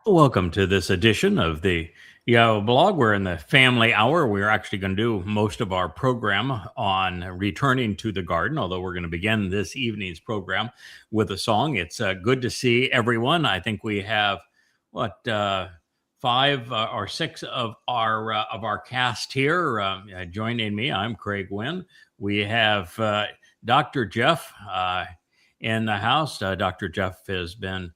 Welcome to this edition of the Yahoo blog. We're in the family hour. We're actually going to do most of our program on returning to the garden, although we're going to begin this evening's program with a song. It's good to see everyone. I think we have five or six of our cast here joining me. I'm Craig Wynn. We have Dr. Jeff in the house. Dr. Jeff has been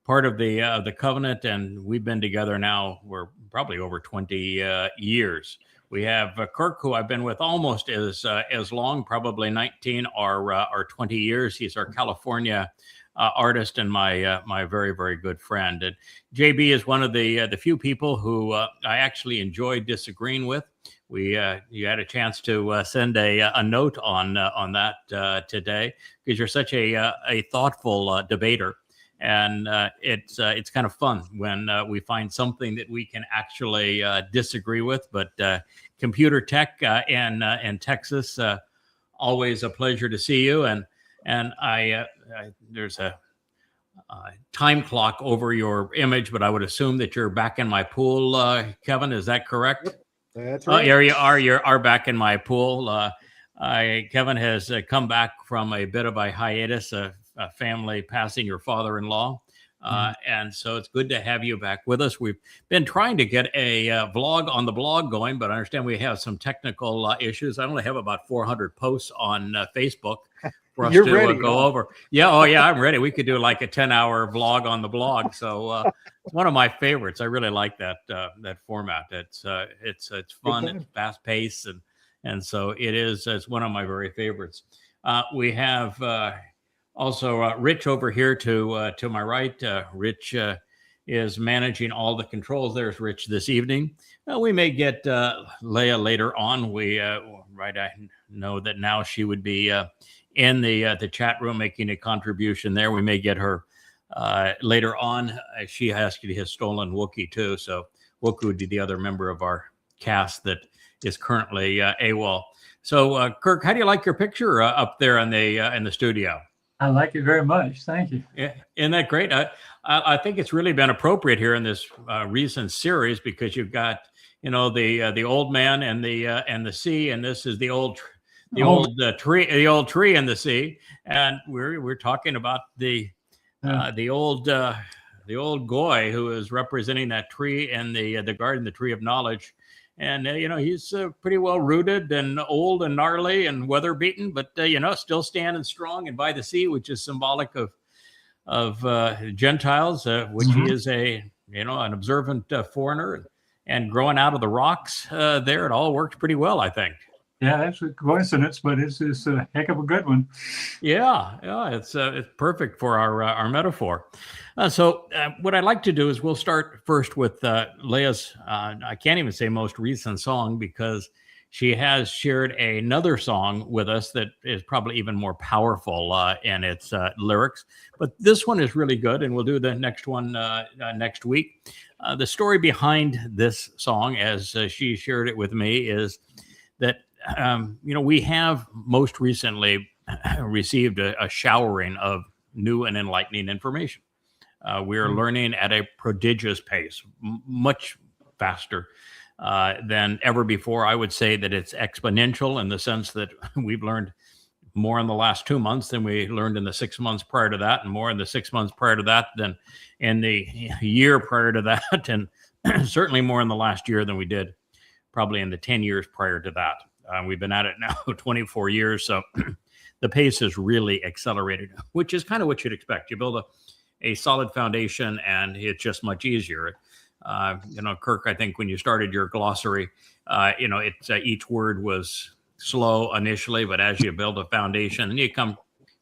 part of the covenant, and we've been together now. We're probably over 20 years. We have Kirk, who I've been with almost as long, probably 19 or 20 years. He's our California artist and my very very good friend. And JB is one of the few people who I actually enjoy disagreeing with. You had a chance to send a note on that today, because you're such a thoughtful debater. And it's kind of fun when we find something that we can actually disagree with. But computer tech in Texas, always a pleasure to see you. And there's a time clock over your image, but I would assume that you're back in my pool, Kevin. Is that correct? Yep, that's right. There you are. You are back in my pool. Kevin has come back from a bit of a hiatus. A family passing your father-in-law. And so it's good to have you back with us. We've been trying to get a vlog on the blog going, but I understand we have some technical issues. I only have about 400 posts on Facebook for us to ready, go over. Yeah. Oh yeah, I'm ready. We could do like a 10-hour vlog on the blog. So it's one of my favorites. I really like that format. It's fun. It's fast paced. And so it's one of my very favorites. We have, also, Rich over here to my right. Rich is managing all the controls. There's Rich this evening. We may get Leah later on. I know that now she would be in the chat room making a contribution there. We may get her later on. She actually has stolen Wookie too. So Wookie would be the other member of our cast that is currently AWOL. So Kirk, how do you like your picture up there in the studio? I like it very much. Thank you. Yeah, isn't that great? I think it's really been appropriate here in this recent series, because you've got the old man and the sea, and this is the old tree and the sea, and we're talking about the old goy who is representing that tree and the garden, the tree of knowledge. And, he's pretty well rooted and old and gnarly and weather beaten, but, still standing strong and by the sea, which is symbolic of Gentiles, which he is an observant foreigner, and growing out of the rocks there. It all worked pretty well, I think. Yeah, that's a coincidence, but it's a heck of a good one. Yeah, it's perfect for our metaphor. So what I'd like to do is we'll start first with Leah's, I can't even say most recent song, because she has shared another song with us that is probably even more powerful in its lyrics. But this one is really good, and we'll do the next one next week. The story behind this song, as she shared it with me, is that we have most recently received a showering of new and enlightening information. We're learning at a prodigious pace, much faster than ever before. I would say that it's exponential, in the sense that we've learned more in the last 2 months than we learned in the 6 months prior to that, and more in the 6 months prior to that than in the year prior to that, and certainly more in the last year than we did probably in the 10 years prior to that. We've been at it now 24 years, so the pace has really accelerated, which is kind of what you'd expect. You build a solid foundation, and it's just much easier. Kirk, I think when you started your glossary, it's each word was slow initially, but as you build a foundation, and you come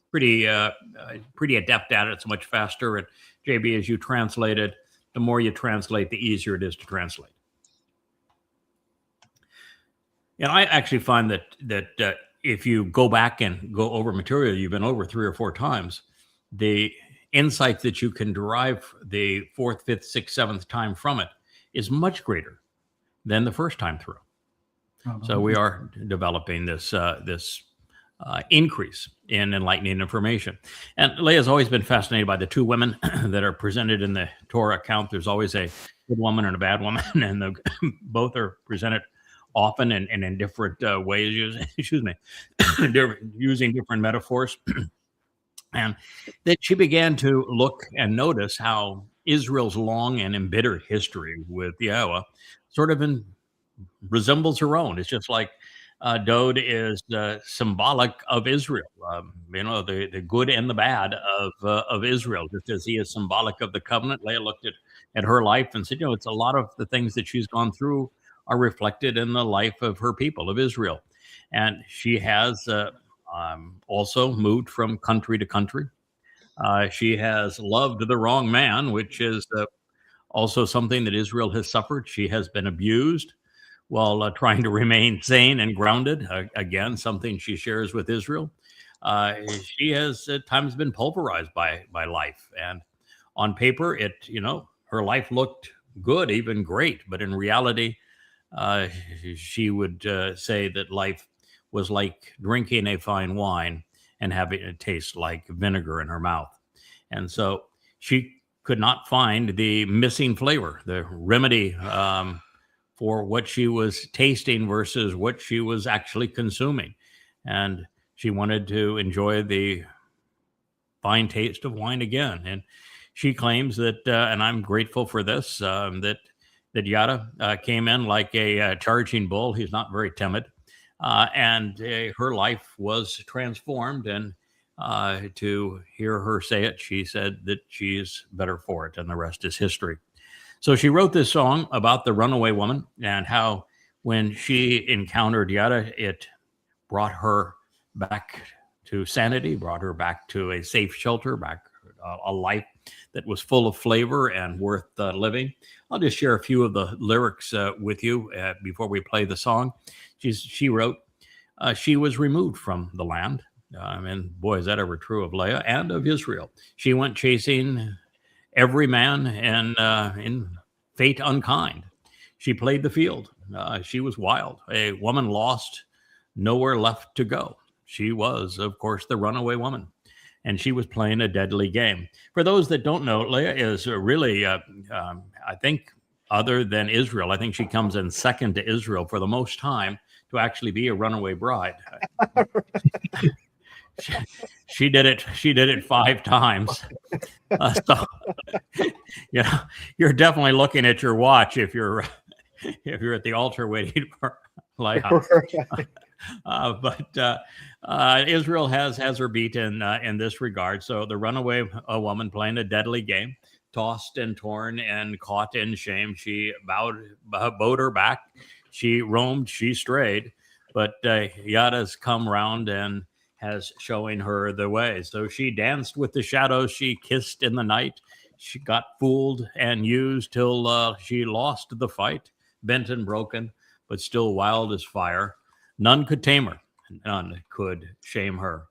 pretty adept at it, it's much faster. And JB, as you translated, the more you translate, the easier it is to translate. And I actually find that if you go back and go over material you've been over 3 or 4 times, the insight that you can derive the 4th, 5th, 6th, 7th time from it is much greater than the first time through. So we are developing this increase in enlightening information. And Leah's always been fascinated by the two women that are presented in the Torah account. There's always a good woman and a bad woman, and both are presented often and in different ways, excuse me, using different metaphors. And that she began to look and notice how Israel's long and embittered history with Yahweh sort of resembles her own. It's just like Dode is symbolic of Israel, the good and the bad of Israel, just as he is symbolic of the covenant. Leah looked at her life and said, it's a lot of the things that she's gone through are reflected in the life of her people, of Israel. And she has also moved from country to country. She has loved the wrong man, which is also something that Israel has suffered. She has been abused while trying to remain sane and grounded. Again, something she shares with Israel. She has at times been pulverized by life. And on paper, her life looked good, even great. But in reality, she would say that life was like drinking a fine wine and having it taste like vinegar in her mouth. And so she could not find the missing flavor, the remedy for what she was tasting versus what she was actually consuming. And she wanted to enjoy the fine taste of wine again. And she claims that, and I'm grateful for this, that Yada came in like a charging bull. He's not very timid. And her life was transformed. And to hear her say it, she said that she's better for it, and the rest is history. So she wrote this song about the runaway woman and how when she encountered Yada, it brought her back to sanity, brought her back to a safe shelter, back a life that was full of flavor and worth living. I'll just share a few of the lyrics with you before we play the song. She wrote, she was removed from the land. And boy, is that ever true of Leah and of Israel. She went chasing every man and in fate unkind. She played the field. She was wild, a woman lost, nowhere left to go. She was, of course, the runaway woman, and she was playing a deadly game. For those that don't know, Leah is really, I think, other than Israel, I think she comes in second to Israel for the most time to actually be a runaway bride. She did it. She did it 5 times. So, you're definitely looking at your watch if you're at the altar waiting for Leah. But Israel has her beat in this regard. So the runaway woman playing a deadly game, tossed and torn and caught in shame. She bowed her back. She roamed. She strayed. But Yada's come round and has showing her the way. So she danced with the shadows. She kissed in the night. She got fooled and used till she lost the fight, bent and broken, but still wild as fire. None could tame her. None could shame her.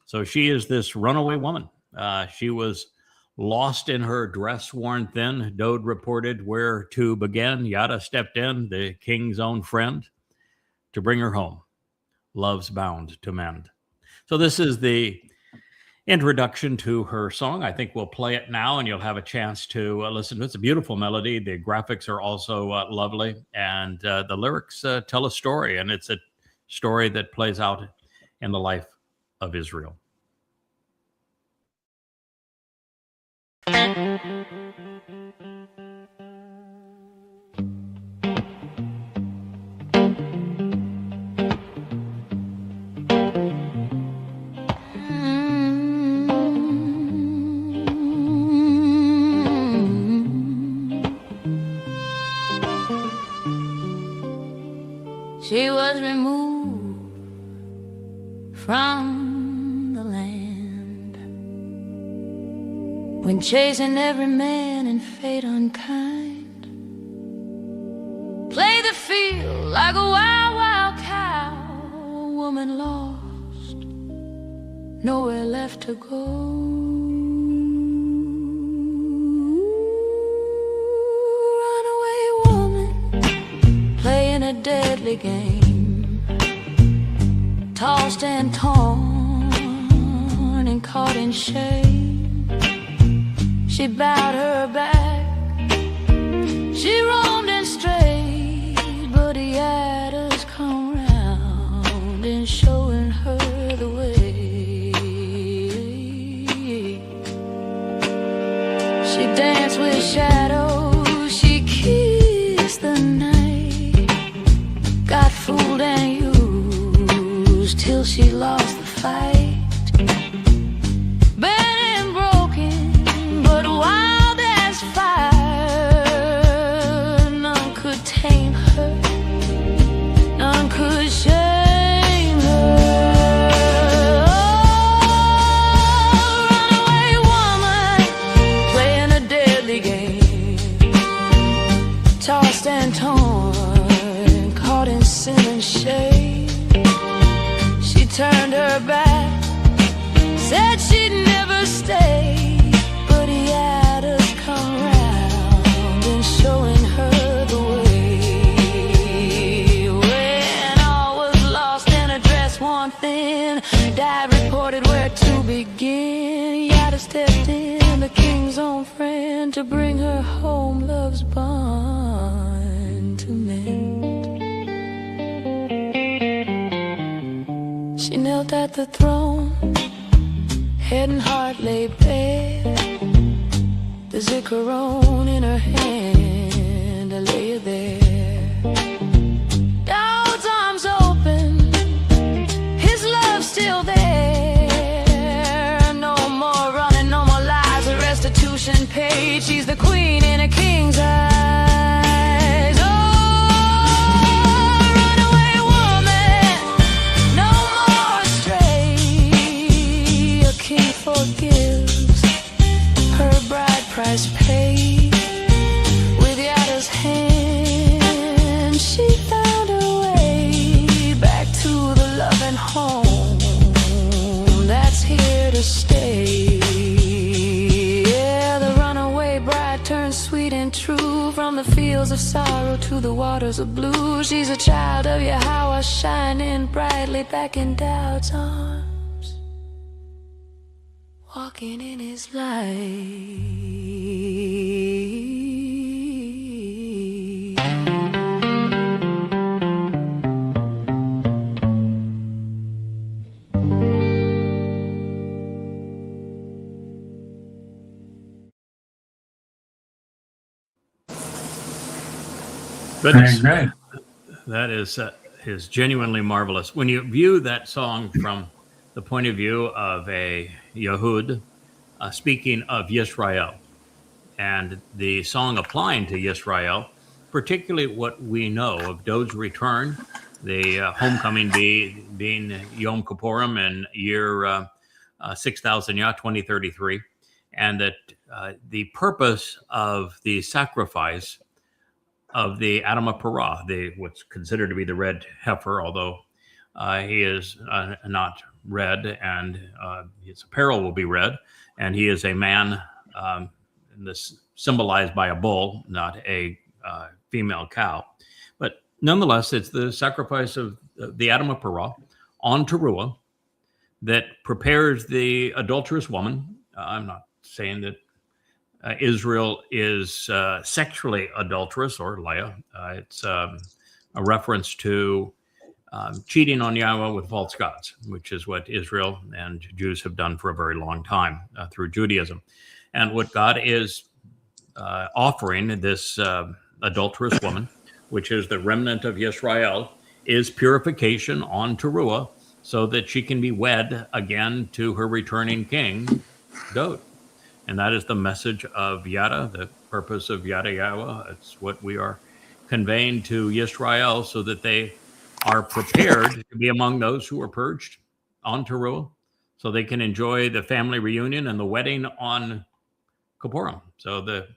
So she is this runaway woman. She was lost in her dress worn thin. Dode reported where to begin. Yada stepped in, the king's own friend, to bring her home. Love's bound to mend. So this is the introduction to her song. I think we'll play it now, and you'll have a chance to listen to it. It's a beautiful melody. The graphics are also lovely, and the lyrics tell a story, and it's a story that plays out in the life of Israel. She was removed from the land when chasing every man in fate unkind. Play the field like a wild, wild cow, a woman lost, nowhere left to go. Runaway woman playing a deadly game, tossed and torn and caught in shame. She bowed her back, she roamed and strayed, but he had us come round and showing her the way. She danced with shadows, she kissed the night, got fooled and used till she lost the fight. Bent and broken, but wild as fire. None could tame her, none could shame her. Oh, runaway woman, playing a deadly game, tossed and torn, caught in sin and shame. She turned her back, said she'd never stay, but he had us come round and showing her the way. When all was lost and a dress worn thin, Dad reported where to begin. Yada stepped in, the king's own friend, to bring her home love's bond to mend. She knelt at the throne, head and heart lay bare, the zikaron in her hand, I lay there. God's arms open, his love still there. No more running, no more lies, a restitution paid. She's the queen in a king's eyes. Oh, runaway woman, no more astray. A king forgives, her bride price paid. With Yada's hand, she found her way back to the loving home that's here to stay. Yeah, the runaway bride turns sweet and true, from the fields of sorrow to the waters of blue. She's a child of Yahweh, shining brightly back in Daud's arms, walking in his light. Goodness, Great. that is genuinely marvelous. When you view that song from the point of view of a Yehud, speaking of Yisrael, and the song applying to Yisrael, particularly what we know of Dod's return, the homecoming being Yom Kippurim in year 6000 Yah 2033, and that the purpose of the sacrifice of the Adam of Parah, what's considered to be the red heifer, although he is not red, and his apparel will be red, and he is a man, this symbolized by a bull, not a female cow. But nonetheless, it's the sacrifice of the Adam of Parah on Teruah that prepares the adulterous woman. I'm not saying that Israel is sexually adulterous, or Leah. It's a reference to cheating on Yahweh with false gods, which is what Israel and Jews have done for a very long time through Judaism. And what God is offering this adulterous woman, which is the remnant of Yisrael, is purification on Teruah, so that she can be wed again to her returning king, Dod. And that is the message of Yada, the purpose of Yada Yahweh. It's what we are conveying to Yisrael, so that they are prepared to be among those who are purged on Teruah, so they can enjoy the family reunion and the wedding on Kippurim. So the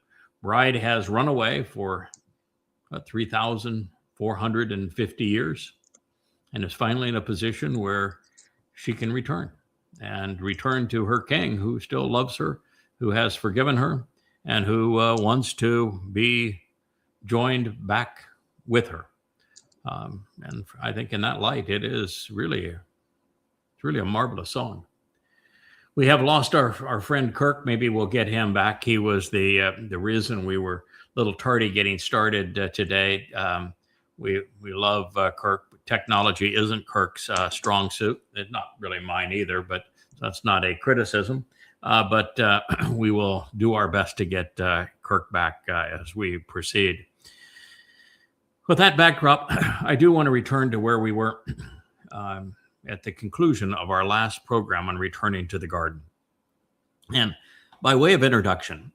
bride has run away for 3,450 years and is finally in a position where she can return to her king, who still loves her, who has forgiven her, and who wants to be joined back with her. And I think in that light, it is really It's really a marvelous song. We have lost our friend Kirk. Maybe we'll get him back. He was the reason we were a little tardy getting started today. We love Kirk. Technology isn't Kirk's strong suit. It's not really mine either, but that's not a criticism. But we will do our best to get Kirk back as we proceed. With that backdrop, I do want to return to where we were at the conclusion of our last program on returning to the garden. And by way of introduction,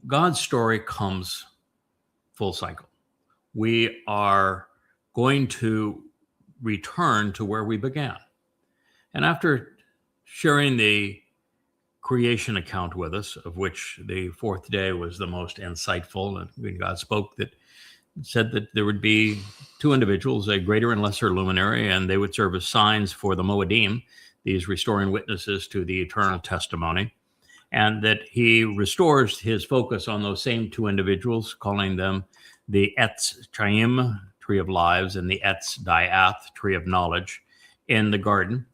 God's story comes full cycle. We are going to return to where we began. And after sharing the creation account with us, of which the fourth day was the most insightful, and when God spoke, that said that there would be two individuals, a greater and lesser luminary, and they would serve as signs for the Moedim, these restoring witnesses to the eternal testimony, and that he restores his focus on those same two individuals, calling them the Etz Chaim, tree of lives, and the Etz Diath, tree of knowledge, in the garden.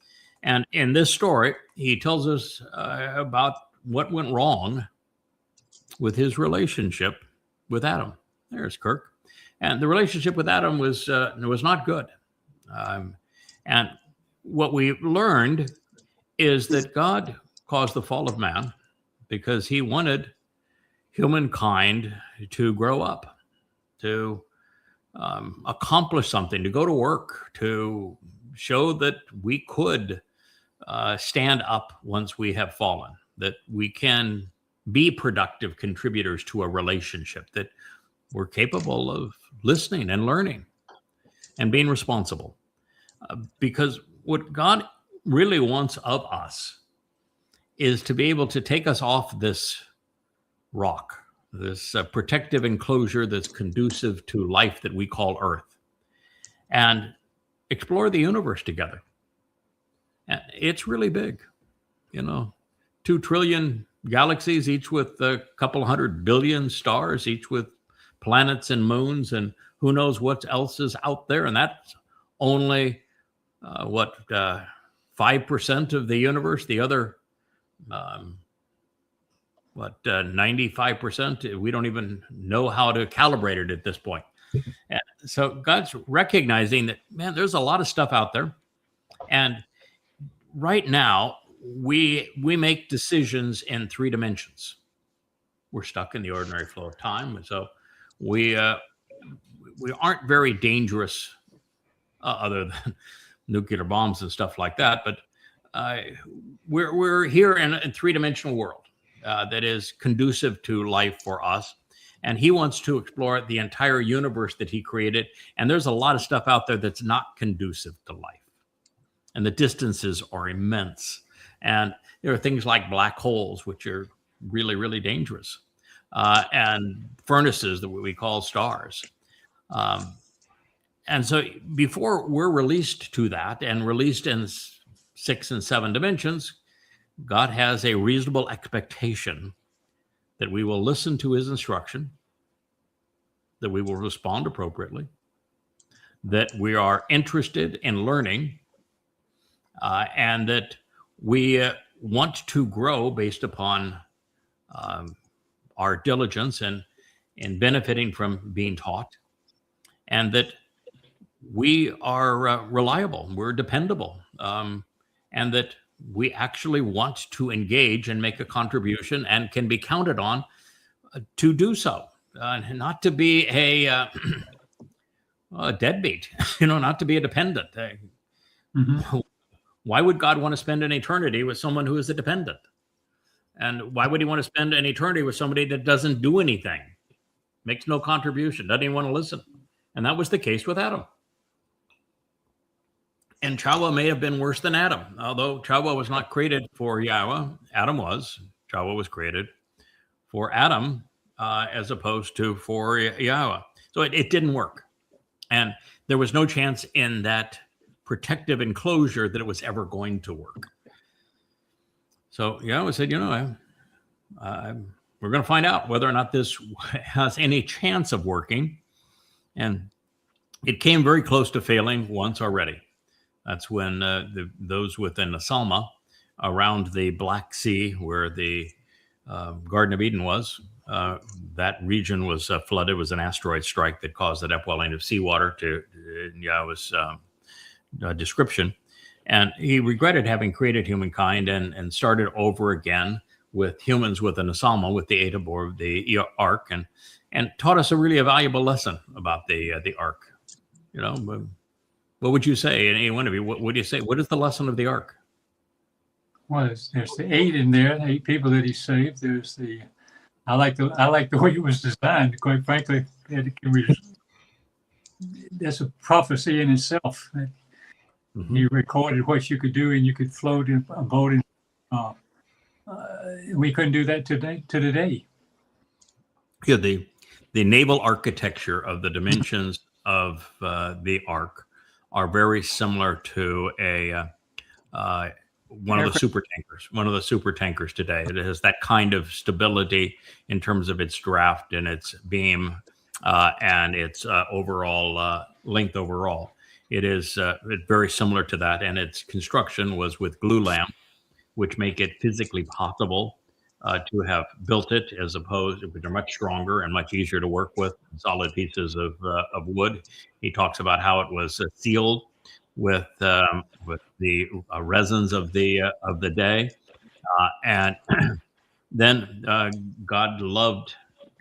And in this story, he tells us about what went wrong with his relationship with Adam. There's Kirk. And the relationship with Adam was not good. And what we learned is that God caused the fall of man because he wanted humankind to grow up, to accomplish something, to go to work, to show that we could stand up once we have fallen, that we can be productive contributors to a relationship, that we're capable of listening and learning and being responsible. Because what God really wants of us is to be able to take us off this rock, this protective enclosure that's conducive to life that we call Earth, and explore the universe together. And it's really big, 2 trillion galaxies, each with a couple 100 billion stars, each with planets and moons, and who knows what else is out there. And that's only 5% of the universe. The other 95%, we don't even know how to calibrate it at this point. And so God's recognizing that, man, there's a lot of stuff out there. And right now, we make decisions in 3 dimensions. We're stuck in the ordinary flow of time. And so we aren't very dangerous other than nuclear bombs and stuff like that. But we're here in a 3-dimensional world that is conducive to life for us. And he wants to explore the entire universe that he created. And there's a lot of stuff out there that's not conducive to life. And the distances are immense. And there are things like black holes, which are really, really dangerous. And furnaces that we call stars. And so before we're released to that and released in 6 and 7 dimensions, God has a reasonable expectation that we will listen to his instruction, that we will respond appropriately, that we are interested in learning, and that we want to grow based upon our diligence and in benefiting from being taught, and that we are reliable, we're dependable, and that we actually want to engage and make a contribution and can be counted on to do so, not to be a deadbeat, not to be a dependent. Mm-hmm. Why would God want to spend an eternity with someone who is a dependent? And why would he want to spend an eternity with somebody that doesn't do anything, makes no contribution, doesn't even want to listen? And that was the case with Adam. And Chawa may have been worse than Adam, although Chawa was not created for Yahweh. Adam was. Chawa was created for Adam as opposed to for Yahweh. So it didn't work. And there was no chance in that protective enclosure that it was ever going to work. So Yahweh said, we're going to find out whether or not this has any chance of working. And it came very close to failing once already. That's when those within the Salma around the Black Sea, where the Garden of Eden was, that region was flooded. It was an asteroid strike that caused the upwelling of seawater to, it was a description. And he regretted having created humankind and started over again with humans within the Salma, with the aid of the ark, and taught us a valuable lesson about the ark. What would you say? Any one of you, what would you say? What is the lesson of the ark? Well, there's the 8 in there, 8 people that he saved. There's I like the way it was designed. Quite frankly, that's a prophecy in itself. Mm-hmm. He recorded what you could do, and you could float in a boat. We couldn't do that today. Yeah, the naval architecture of the dimensions of the ark are very similar to one of the super tankers today. It has that kind of stability in terms of its draft and its beam and its overall length overall. It is very similar to that, and its construction was with glue lamp, which make it physically possible to have built it, as opposed, which are much stronger and much easier to work with, solid pieces of wood. He talks about how it was sealed with the resins of the day, and then God loved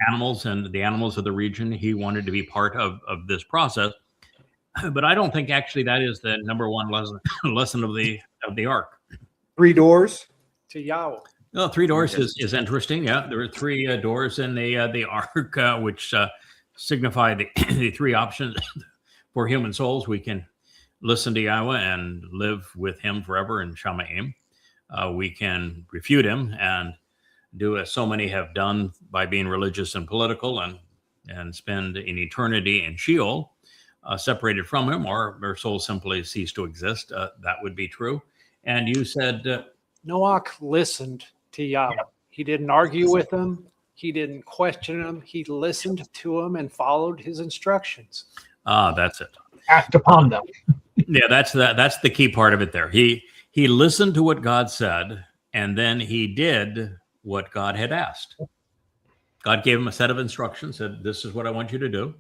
animals and the animals of the region. He wanted to be part of this process. But I don't think actually that is the number one lesson of the ark. 3 doors to Yahweh. No, 3 doors is interesting. Yeah, there were 3 doors in the ark, which signify the 3 options for human souls. We can listen to Yahweh and live with Him forever in Shamaim. We can refute Him and do as so many have done by being religious and political, and spend an eternity in Sheol. Separated from Him, or their soul simply cease to exist. That would be true. And you said Noach listened to Yahweh. Yeah. He didn't argue with him. He didn't question him. He listened to him and followed his instructions. That's it. Act upon them. Yeah, that's the key part of it there. He listened to what God said, and then he did what God had asked. God gave him a set of instructions, said, "This is what I want you to do."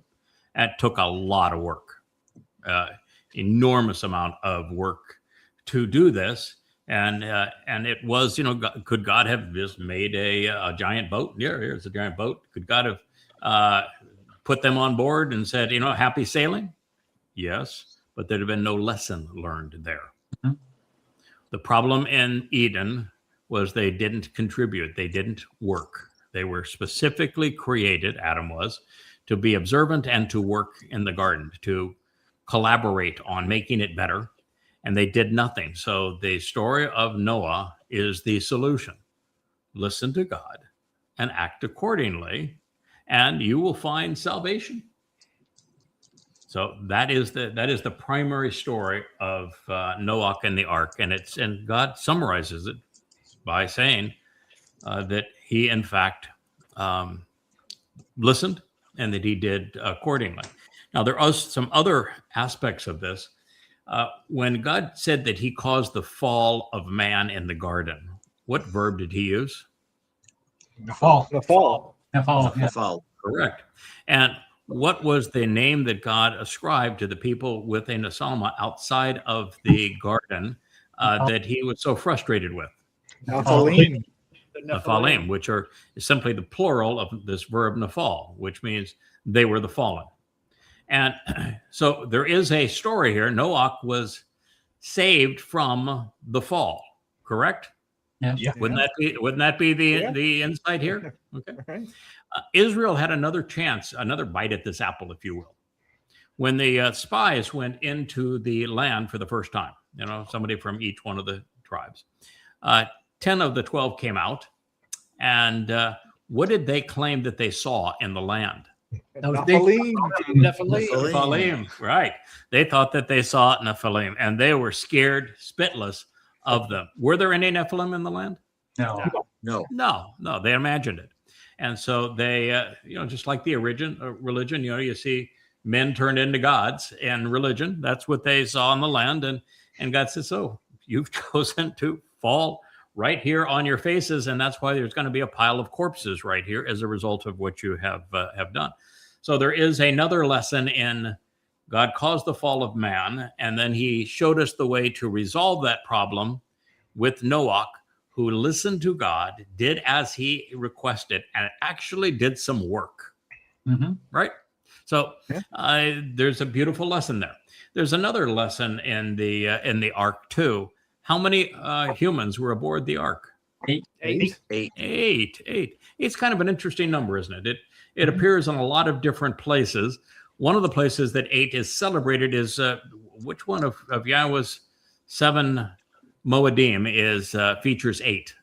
That took a lot of work, enormous amount of work to do this. And it was, could God have just made a giant boat? Yeah, here's a giant boat. Could God have put them on board and said, happy sailing? Yes, but there'd have been no lesson learned there. Mm-hmm. The problem in Eden was they didn't contribute. They didn't work. They were specifically created, Adam was, to be observant and to work in the garden, to collaborate on making it better. And they did nothing. So the story of Noah is the solution. Listen to God and act accordingly, and you will find salvation. So that is the primary story of Noah and the ark, and God summarizes it by saying that he in fact listened, and that he did accordingly. Now, there are some other aspects of this. When God said that he caused the fall of man in the garden, what verb did he use? The fall. The fall. The fall. The fall. Correct. And what was the name that God ascribed to the people within the Salma outside of the garden that he was so frustrated with? Nephilim. Nephilim, which is simply the plural of this verb nafal, which means they were the fallen. And so there is a story here. Noach was saved from the fall, correct? Yes. Yeah. Wouldn't that be the insight here? Okay. Right. Israel had another chance, another bite at this apple, if you will. When the spies went into the land for the first time, somebody from each one of the tribes, 10 of the 12 came out, and what did they claim that they saw in the land? Nephilim. Right. They thought that they saw Nephilim, and they were scared spitless of them. Were there any Nephilim in the land? No. No. They imagined it. And so they, just like the religion, you see men turned into gods and religion. That's what they saw in the land. And And God says, so you've chosen to fall right here on your faces, and that's why there's going to be a pile of corpses right here as a result of what you have done. So there is another lesson in God caused the fall of man, and then he showed us the way to resolve that problem with Noah, who listened to God, did as he requested, and actually did some work. Mm-hmm. Right? So there's a beautiful lesson there. There's another lesson in the ark too. How many humans were aboard the ark? Eight. Eight. It's kind of an interesting number, isn't it? It appears in a lot of different places. One of the places that 8 is celebrated is which one of Yahweh's 7 Moedim features 8?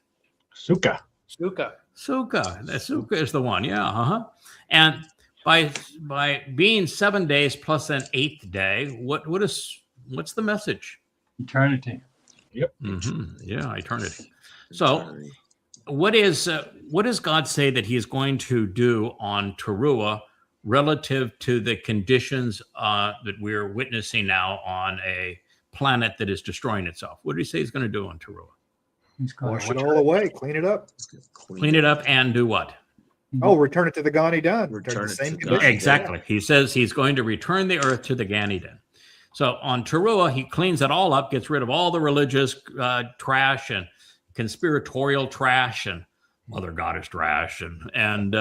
Sukkah. Sukkah. Sukkah is the one. Yeah. And by being 7 days plus an 8th day, what's the message? Eternity. Yep. Yeah, eternity. So, what does God say that He is going to do on Teruah relative to the conditions that we're witnessing now on a planet that is destroying itself? What did He say He's going to do on Teruah? He's going Wash to it all away, clean it up. Clean it up and do what? Oh, return it to the Gan Eden. Return Return the it same to condition. God. Exactly. He says He's going to return the earth to the Gan Eden. So on Teruah, He cleans it all up, gets rid of all the religious trash and conspiratorial trash and mother goddess trash and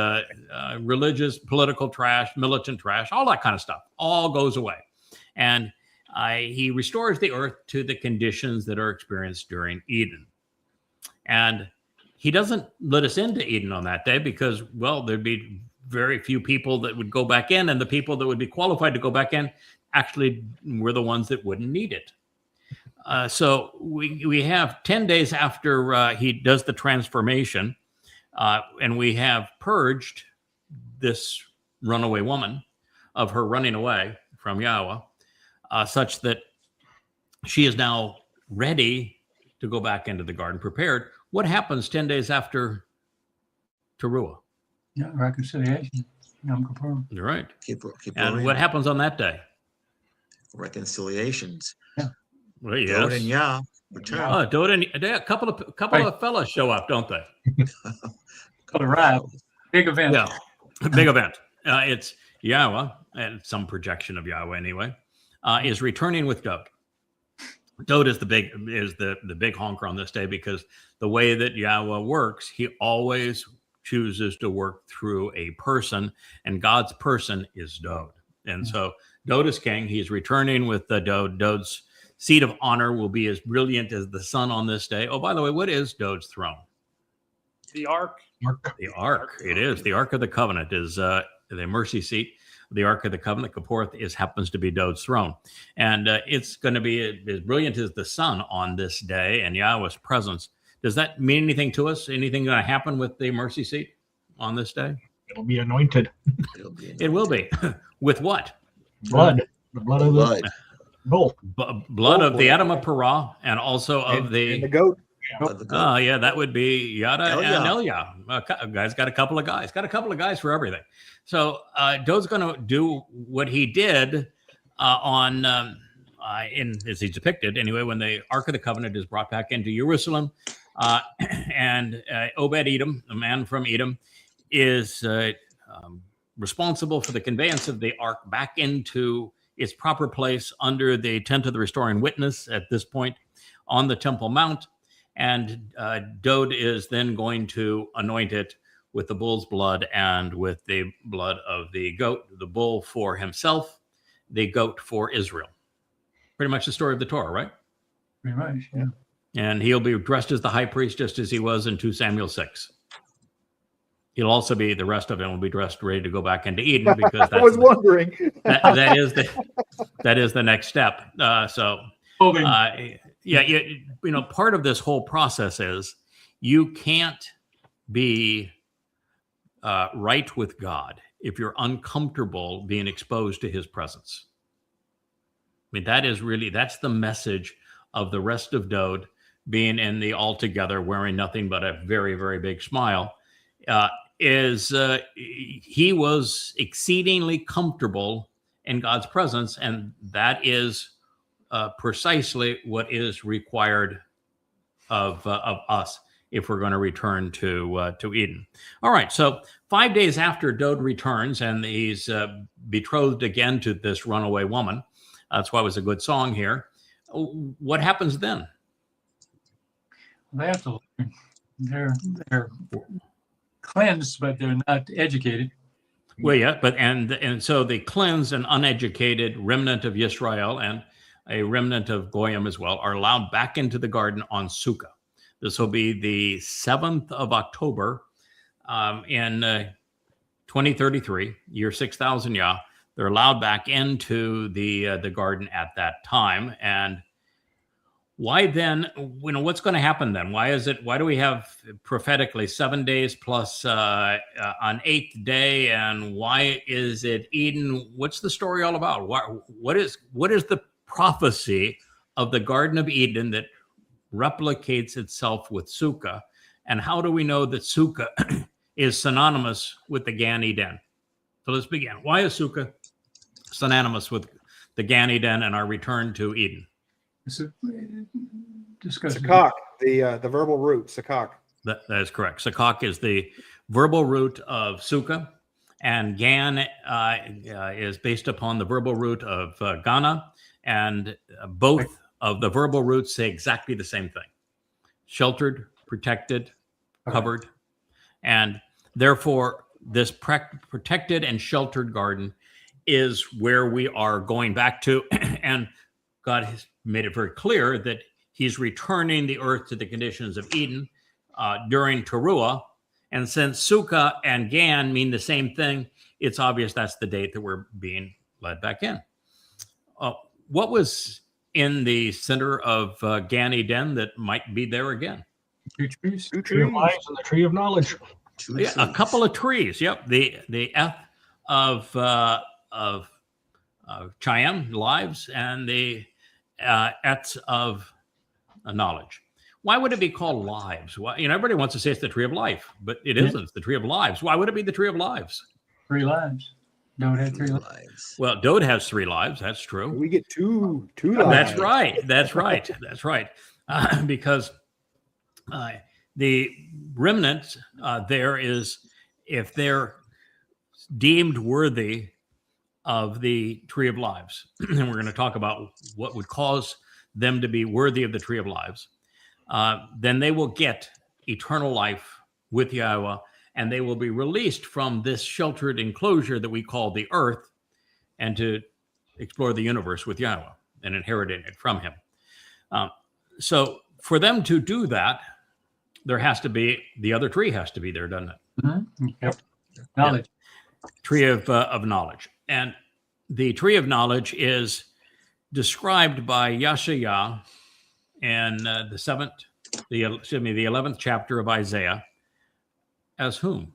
religious, political trash, militant trash, all that kind of stuff. All goes away. And He restores the earth to the conditions that are experienced during Eden. And He doesn't let us into Eden on that day because, well, there'd be very few people that would go back in, and the people that would be qualified to go back in actually were the ones that wouldn't need it. So we have 10 days after He does the transformation, and we have purged this runaway woman of her running away from Yahweh, such that she is now ready to go back into the garden, prepared. What happens 10 days after Teruah? Yeah, reconciliation. Yom Kippur. You're right. Keep And what happens on that day? reconciliations. Well, Dod and yes. Yah return. Oh, Dod and a couple of fellas show up, don't they? Could arrive. Big event. Yeah, big event. It's Yahweh, and some projection of Yahweh anyway, is returning with Dod. Dod is the big honker on this day because the way that Yahweh works, He always chooses to work through a person, and God's person is Dod. And so Dod is king. He's returning with Dod. Dod's seat of honor will be as brilliant as the sun on this day. Oh, by the way, what is Dod's throne? The ark. The ark. It is. The Ark of the Covenant is the mercy seat. The Ark of the Covenant, Kaporth, happens to be Dod's throne. And it's going to be as brilliant as the sun on this day and Yahweh's presence. Does that mean anything to us? Anything going to happen with the mercy seat on this day? It'll be anointed. It will be. With what? Blood. The blood of the bull. Blood of the Adam of Parah and also of And the the goat. Oh, yeah, that would be Yada Elia. and Elia. Guy's got a couple of guys. Got a couple of guys for everything. So Dod's going to do what he did as he's depicted anyway, when the Ark of the Covenant is brought back into Jerusalem, and Obed-Edom, a man from Edom, is responsible for the conveyance of the Ark back into its proper place under the tent of the restoring witness at this point on the Temple Mount. And Dod is then going to anoint it with the bull's blood and with the blood of the goat, the bull for himself, the goat for Israel. Pretty much the story of the Torah, right? Pretty much, yeah. And he'll be dressed as the high priest, just as he was in 2 Samuel 6. He'll also be, the rest of him will be dressed ready to go back into Eden, because I was wondering. that is the next step. Part of this whole process is you can't be right with God if you're uncomfortable being exposed to His presence. I mean, that's the message of the rest of Dod being in the altogether wearing nothing but a very, very big smile. He was exceedingly comfortable in God's presence, and that is precisely what is required of us if we're going to return to Eden. All right, so 5 days after Dode returns and he's betrothed again to this runaway woman, that's why it was a good song here. What happens then? They have to learn. They're cleansed, but they're not educated. Well, yeah, but and so the cleansed and uneducated remnant of Yisrael and a remnant of Goyim as well are allowed back into the garden on Sukkah. This will be the 7th of October in 2033, year 6000 Yah. They're allowed back into the garden at that time. And why then, what's going to happen then? Why do we have prophetically 7 days plus an 8th day? And why is it Eden? What's the story all about? What is the prophecy of the Garden of Eden that replicates itself with Sukkah? And how do we know that Sukkah is synonymous with the Gan Eden? So let's begin. Why is Sukkah synonymous with the Gan Eden and our return to Eden? Sakak, the verbal root, sakak. That is correct. Sakak is the verbal root of Sukkah, and Gan is based upon the verbal root of Ghana, and both of the verbal roots say exactly the same thing: sheltered, protected, covered, and therefore this protected and sheltered garden is where we are going back to, and God has made it very clear that he's returning the earth to the conditions of Eden during Teruah. And since Sukkah and Gan mean the same thing, it's obvious that's the date that we're being led back in. What was in the center of Gan Eden that might be there again? Two trees. Two Tree of trees. life and the tree of knowledge. Yeah, a couple of trees. Yep, the Eth of Chaim, lives, and the Etz of knowledge. Why would it be called lives? Why, everybody wants to say it's the tree of life, but it isn't. It's the tree of lives. Why would it be the tree of lives? 3 lives. Dode had 3 lives. Well, Dode has 3 lives. That's true. We get two lives. That's right. That's right. That's right. Because the remnant there is, if they're deemed worthy of the tree of lives, and we're going to talk about what would cause them to be worthy of the tree of lives, then they will get eternal life with Yahweh, and they will be released from this sheltered enclosure that we call the earth, and to explore the universe with Yahweh and inheriting it from him. So for them to do that, there has to be, the other tree has to be there, doesn't it? Mm-hmm. Yep. Knowledge. Tree of knowledge. And the tree of knowledge is described by Yashaya in the 11th chapter of Isaiah as whom?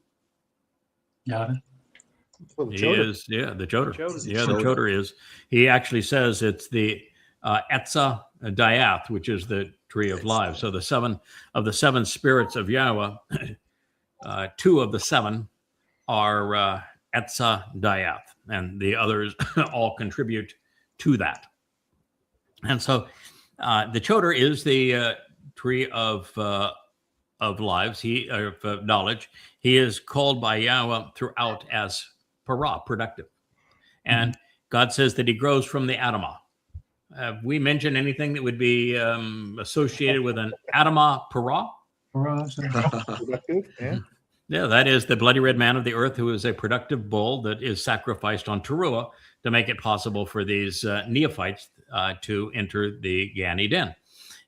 Yada. Well, He children. is, the Joder. Joder. Yeah, the Joder is. He actually says it's the Etza Diath, which is the tree of life. So the 7 of the 7 spirits of Yahweh, 2 of the 7 are Etza Diath, and the others all contribute to that. And so the Joder is the tree of lives, of knowledge. He is called by Yahweh throughout as para, productive. And God says that he grows from the Adamah. Have we mentioned anything that would be associated with an Adamah para? Productive, yeah. Yeah, that is the bloody red man of the earth, who is a productive bull that is sacrificed on Teruah to make it possible for these neophytes to enter the Gan Eden.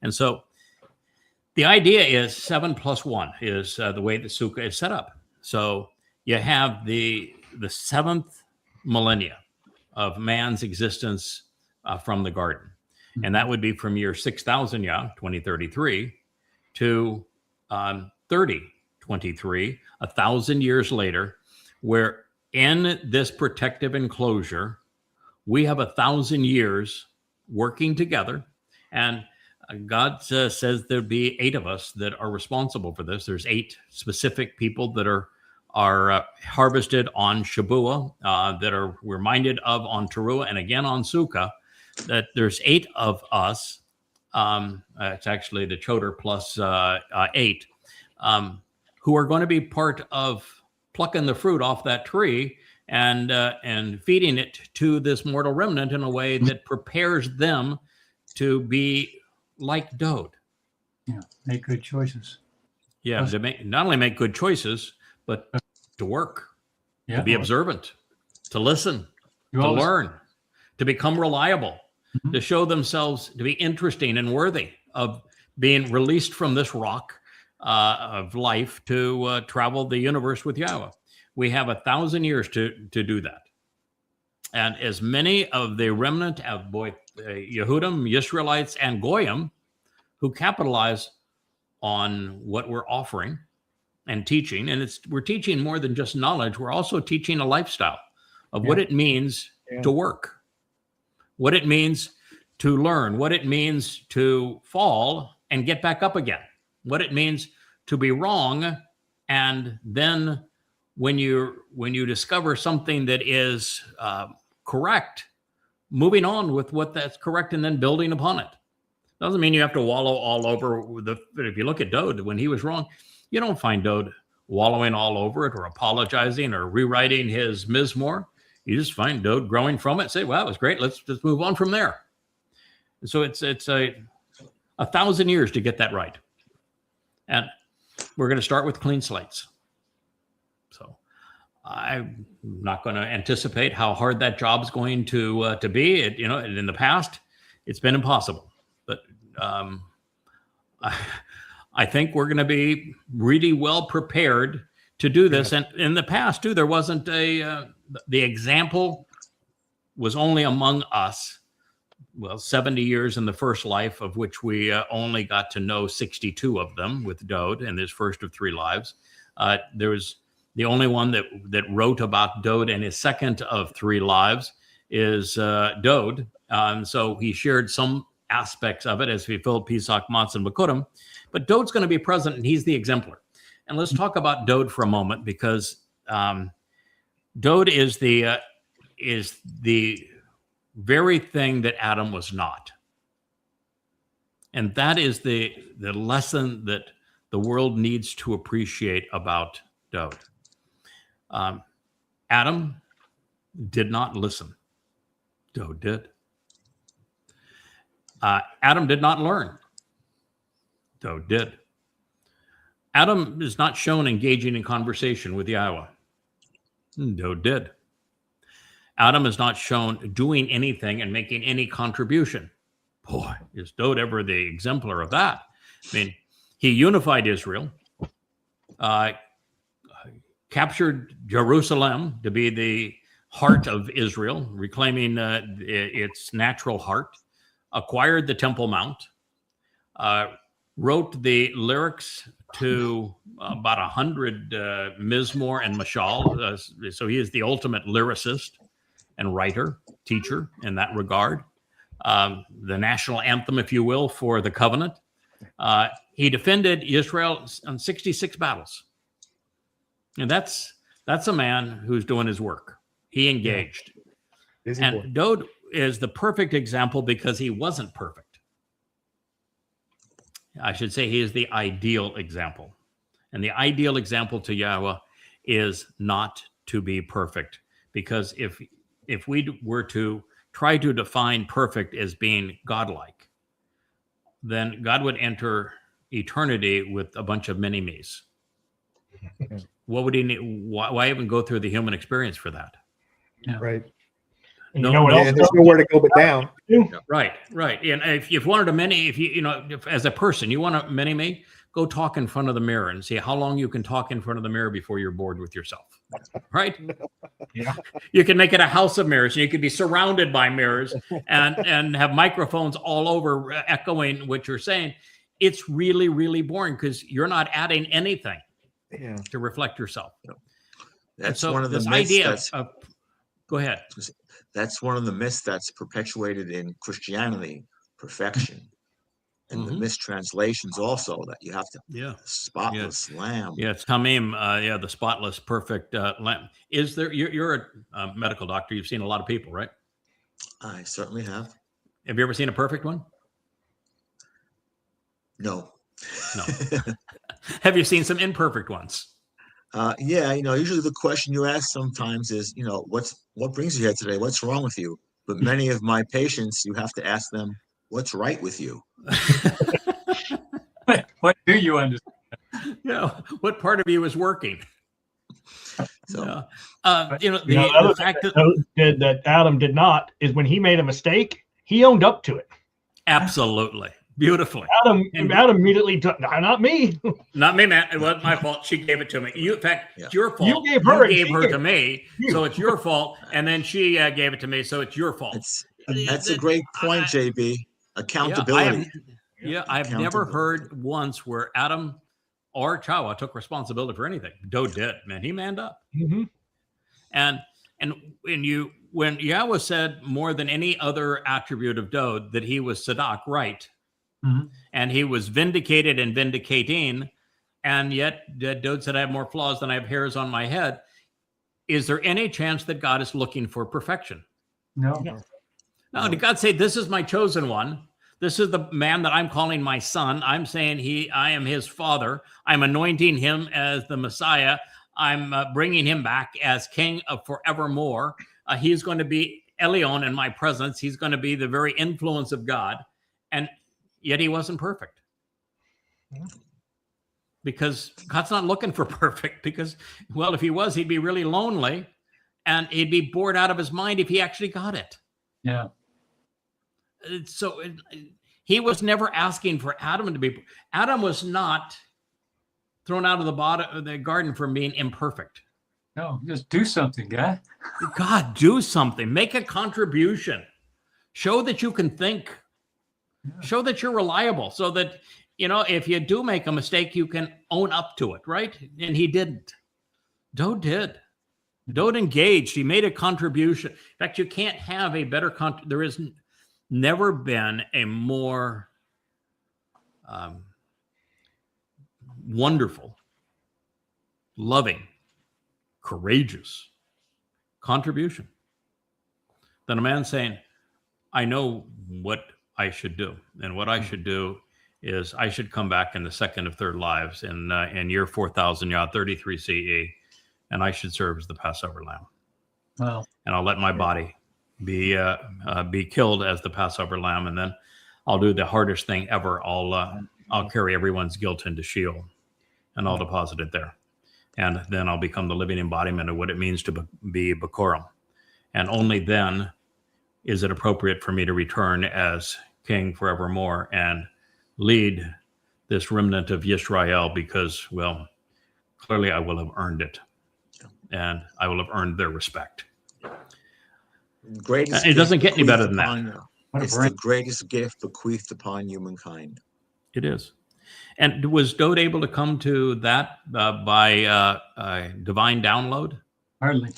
And so the idea is 7 plus 1 is the way the Sukkah is set up. So you have the 7th millennia of man's existence from the garden. And that would be from year 6000 Yah, 2033, to 3023, 1,000 years later, where in this protective enclosure, we have 1,000 years working together. And God says there'd be 8 of us that are responsible for this. There's 8 specific people that are harvested on Shabuah, that are reminded of on Teruah and again on Sukkah. that there's 8 of us. It's actually the Choder plus 8, who are going to be part of plucking the fruit off that tree and feeding it to this mortal remnant in a way that prepares them to be like Dode. Yeah, make good choices. Yeah, to not only make good choices, but to work, Yeah, to be observant, to listen, You to always- learn, to become reliable, to show themselves to be interesting and worthy of being released from this rock of life to travel the universe with Yahweh. We have 1,000 years to do that. And as many of the remnant of Yehudim, Israelites, and Goyim who capitalize on what we're offering and teaching, and we're teaching more than just knowledge, we're also teaching a lifestyle of what it means to work, what it means to learn, what it means to fall and get back up again, what it means to be wrong, and then when you discover something that is correct, moving on with what that's correct and then building upon it. Doesn't mean you have to wallow all over but if you look at Dode, when he was wrong, you don't find Dode wallowing all over it or apologizing or rewriting his Mizmor. You just find Dode growing from it, say, well, it was great. Let's move on from there. So it's 1,000 years to get that right. And we're going to start with clean slates. So I'm not going to anticipate how hard that job's going to be. In the past, it's been impossible. But I think we're going to be really well prepared to do this. And in the past, too, there wasn't the example was only among us. Well, 70 years in the first life, of which we only got to know 62 of them with Dode in his first of 3 lives. There was the only one that wrote about Dode in his second of 3 lives is Dode. So he shared some aspects of it as we filled Pesach, Matzah, and Bakurim. But Dode's going to be present, and he's the exemplar. And let's talk about Dode for a moment, because Dode is the very thing that Adam was not. And that is the lesson that the world needs to appreciate about Dode. Adam did not listen. Dode did. Adam did not learn. Dode did. Adam is not shown engaging in conversation with Yahweh. Dode did. Adam is not shown doing anything and making any contribution. Boy, is Dode ever the exemplar of that. I mean, he unified Israel, captured Jerusalem to be the heart of Israel, reclaiming its natural heart, acquired the Temple Mount, wrote the lyrics to about 100 Mizmor and Mashal. So he is the ultimate lyricist and writer, teacher in that regard. The national anthem, if you will, for the covenant. He defended Israel on 66 battles. And that's a man who's doing his work. He engaged. Busy boy. And Dode is the perfect example because he wasn't perfect. I should say he is the ideal example. And the ideal example to Yahweh is not to be perfect. Because if we were to try to define perfect as being godlike, then God would enter eternity with a bunch of mini-me's. What would he need? Why even go through the human experience for that? Right. And No, you know what no, else? And there's nowhere to go but down. Right. And if you've wanted a mini, if as a person, you want a mini-me, go talk in front of the mirror and see how long you can talk in front of the mirror before you're bored with yourself. Right? Yeah. You can make it a house of mirrors. You could be surrounded by mirrors and have microphones all over echoing what you're saying. It's really, really boring because you're not adding anything Yeah. to reflect yourself. That's So one of the this myths idea that's of go ahead. that's one of the myths that's perpetuated in Christianity, perfection. And the Mhm. mistranslations also, that you have to Yeah. spotless lamb. Yeah, it's Tamim. The spotless, perfect lamb. Is there? You're a medical doctor. You've seen a lot of people, right? I certainly have. Have you ever seen a perfect one? No. No. Have you seen some imperfect ones? Yeah, usually the question you ask sometimes is, what brings you here today? What's wrong with you? But many of my patients, you have to ask them, what's right with you? What do you understand? What part of you is working? So, The other fact that that Adam did not is when he made a mistake, he owned up to it. absolutely beautifully. Adam immediately took, not me. Not me, man. It wasn't my fault. She gave it to me. In fact, Yeah. it's your fault. You gave her, You gave she her gave to me, you. so it's your fault. And then she gave it to me, so it's your fault. that's a great point, JB. Accountability. I've never Accountability. heard once where Adam or Chawa took responsibility for anything. Dode did, man. He manned up. Mm-hmm. And when Yahweh said more than any other attribute of Dode that he was Sadak, right? Mhm. And he was vindicated and vindicating, and yet Dode said, I have more flaws than I have hairs on my head. Is there any chance that God is looking for perfection? No. No, did God say, this is my chosen one? This is the man that I'm calling my son. I'm saying I am his father. I'm anointing him as the Messiah. I'm bringing him back as king of forevermore. He's going to be Elion in my presence. He's going to be the very influence of God. And yet he wasn't perfect. Because God's not looking for perfect. Because, well, if he was, he'd be really lonely. And he'd be bored out of his mind if he actually got it. Yeah. So he was never asking for Adam to be. Adam was not thrown out of the garden for being imperfect. No, just do something, guy. God, do something. Make a contribution. Show that you can think. Yeah. Show that you're reliable, so that if you do make a mistake, you can own up to it, right? And he didn't. Dode did. Dode engaged. He made a contribution. In fact, you can't have a better there is never been a more wonderful, loving, courageous contribution than a man saying, I know what I should do. And what I should do is I should come back in the second of third lives in year 4000 Yah 33 CE, and I should serve as the Passover lamb. Wow. And I'll let my body be killed as the Passover lamb, and then I'll do the hardest thing ever. I'll carry everyone's guilt into Sheol, and I'll deposit it there, and then I'll become the living embodiment of what it means to be Bikorim. And only then is it appropriate for me to return as king forevermore and lead this remnant of Yisrael, because, well, clearly I will have earned it, and I will have earned their respect. It doesn't get any better than that. It's the greatest gift bequeathed upon humankind. It is. And was Dode able to come to that by divine download? Hardly.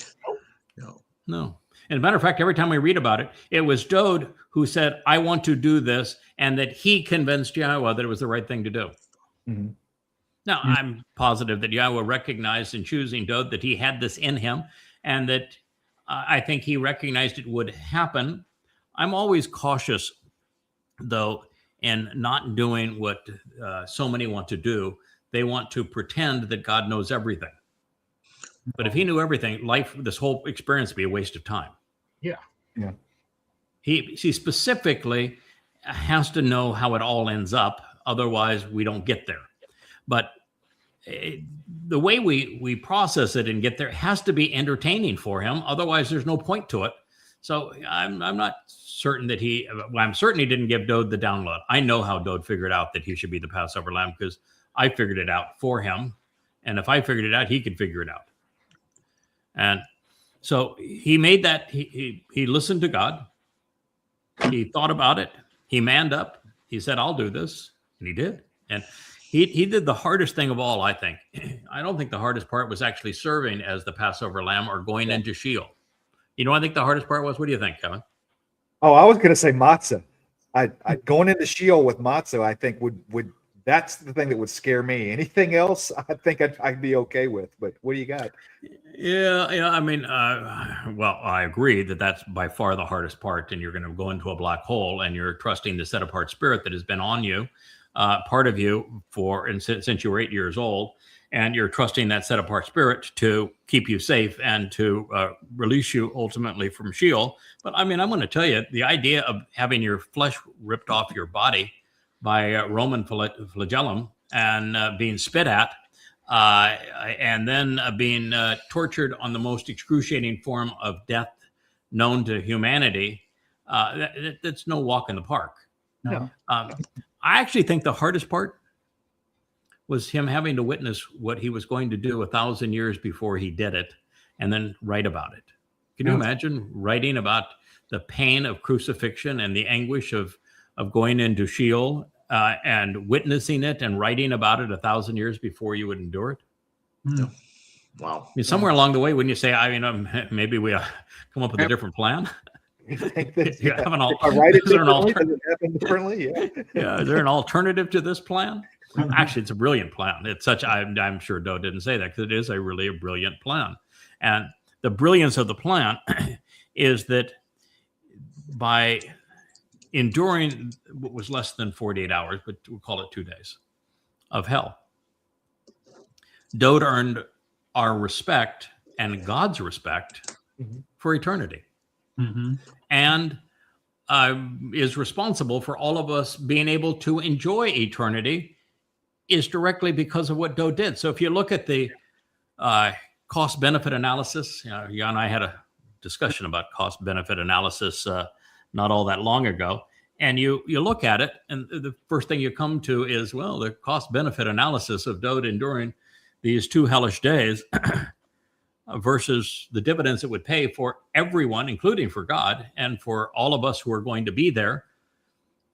No. And as a matter of fact, every time we read about it, it was Dode who said, I want to do this, and that he convinced Yahweh that it was the right thing to do. Mm-hmm. Now, I'm positive that Yahweh recognized in choosing Dode that he had this in him, and that I think he recognized it would happen. I'm always cautious, though, in not doing what so many want to do. They want to pretend that God knows everything. But if he knew everything, this whole experience would be a waste of time. Yeah. Yeah. He specifically has to know how it all ends up. Otherwise, we don't get there. But the way we process it and get there has to be entertaining for him. Otherwise, there's no point to it. So I'm not certain that I'm certain he didn't give Dode the download. I know how Dode figured out that he should be the Passover lamb, because I figured it out for him. And if I figured it out, he could figure it out. And so he made that, he listened to God. He thought about it. He manned up. He said, I'll do this. And he did. And he did the hardest thing of all, I think. I don't think the hardest part was actually serving as the Passover lamb or going into Sheol. You know, I think the hardest part was, what do you think, Kevin? Oh, I was going to say matzah. I going into Sheol with matzah, I think would That's the thing that would scare me. Anything else, I think I'd be okay with. But what do you got? Yeah. I mean, well, I agree that that's by far the hardest part, and you're going to go into a black hole, and you're trusting the set apart spirit that has been on you, part of you since you were 8 years old, and you're trusting that set apart spirit to keep you safe and to release you ultimately from Sheol. But I mean, I'm going to tell you, the idea of having your flesh ripped off your body by Roman flagellum and being spit at, and then being tortured on the most excruciating form of death known to humanity, that's no walk in the park. No. I actually think the hardest part was him having to witness what he was going to do 1,000 years before he did it, and then write about it. Can you imagine writing about the pain of crucifixion and the anguish of going into Sheol, and witnessing it and writing about it 1,000 years before you would endure it? Mm. Wow. I mean, somewhere along the way, wouldn't you say, I mean, maybe we come up with a different plan? You think that, You have an al- if I write it is there an differently, alter- does it happen differently? Yeah. Yeah, is there an alternative to this plan? Actually, it's a brilliant plan. It's such, I'm sure Doe didn't say that, because it is really a brilliant plan. And the brilliance of the plan is that by enduring what was less than 48 hours, but we'll call it 2 days of hell, Dode earned our respect and God's respect for eternity, Mm-hmm. and is responsible for all of us being able to enjoy eternity, is directly because of what Dode did. So if you look at the cost-benefit analysis, you and I had a discussion about cost-benefit analysis not all that long ago, and you look at it, and the first thing you come to is, well, the cost-benefit analysis of Dode enduring these 2 hellish days versus the dividends it would pay for everyone, including for God and for all of us who are going to be there.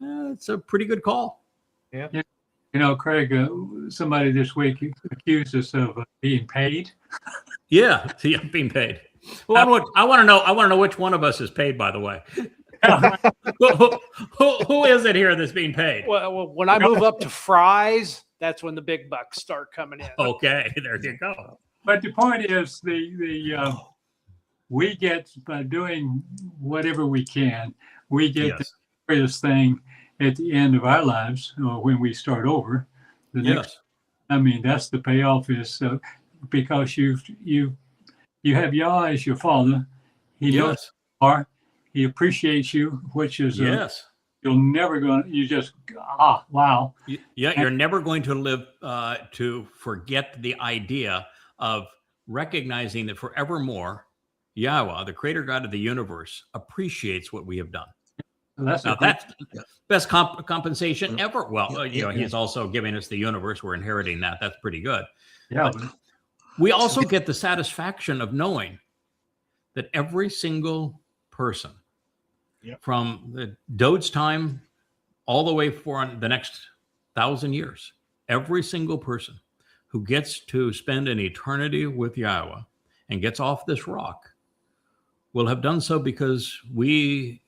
It's a pretty good call. You know, Craig, somebody this week accused us of being paid. Yeah, being paid. Well, I want to know which one of us is paid, by the way. who is it here that's being paid? Well, when I move up to fries, that's when the big bucks start coming in. Okay, there you go. But the point is, we get, by doing whatever we can, we get Yes. the greatest thing at the end of our lives, or when we start over. The next, I mean, that's the payoff, is because you have Yah as your father. He knows who you are. He appreciates you, which is you're never going to, you just, wow. Yeah, you're never going to live to forget the idea of recognizing that forevermore, Yahweh, the creator God of the universe, appreciates what we have done. That's Best compensation ever. Well, he's also giving us the universe. We're inheriting that. That's pretty good. Yeah. But we also get the satisfaction of knowing that every single person from the Dode's time all the way for the next 1,000 years, every single person who gets to spend an eternity with Yahweh and gets off this rock will have done so because we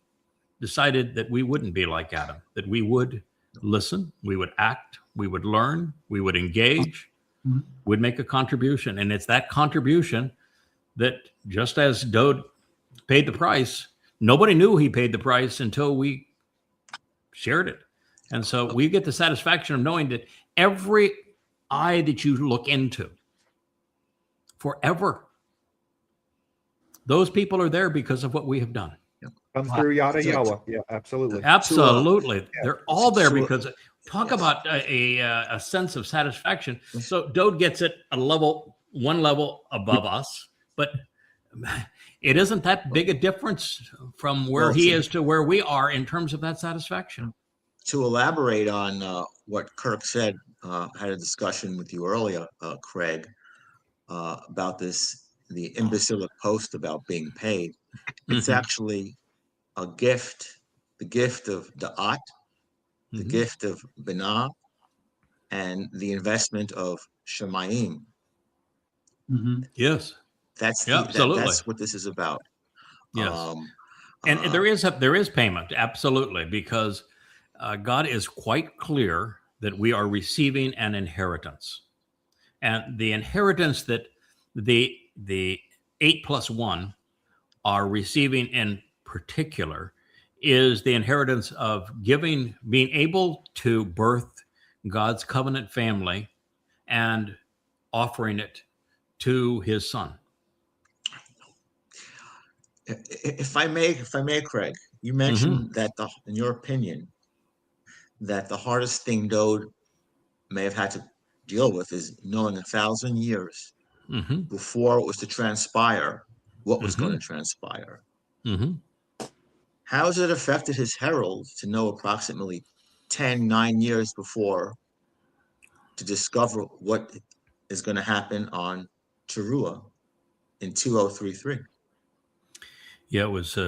decided that we wouldn't be like Adam, that we would listen, we would act, we would learn, we would engage, would make a contribution. And it's that contribution that, just as Dode paid the price, nobody knew he paid the price until we shared it. And so we get the satisfaction of knowing that every eye that you look into forever, those people are there because of what we have done. Comes through Yada Yahweh. Yeah, absolutely. Absolutely. They're all there because talk about a sense of satisfaction. So Dode gets it one level above us, but it isn't that big a difference from where he is to where we are in terms of that satisfaction. To elaborate on what Kirk said, had a discussion with you earlier, Craig, about the imbecilic post about being paid. It's actually a gift, the gift of Da'at, the gift of Binah, and the investment of Shemayim. Yes. That's absolutely. That's what this is about. Yes. And there is payment, absolutely, because God is quite clear that we are receiving an inheritance. And the inheritance that the 8+1 are receiving in particular is the inheritance of being able to birth God's covenant family and offering it to his son. If I may, Craig, you mentioned that in your opinion, that the hardest thing Dode may have had to deal with is knowing 1,000 years before it was to transpire what was going to transpire. How has it affected his herald to know approximately 9 years before to discover what is going to happen on Teruah in 2033? Yeah, it was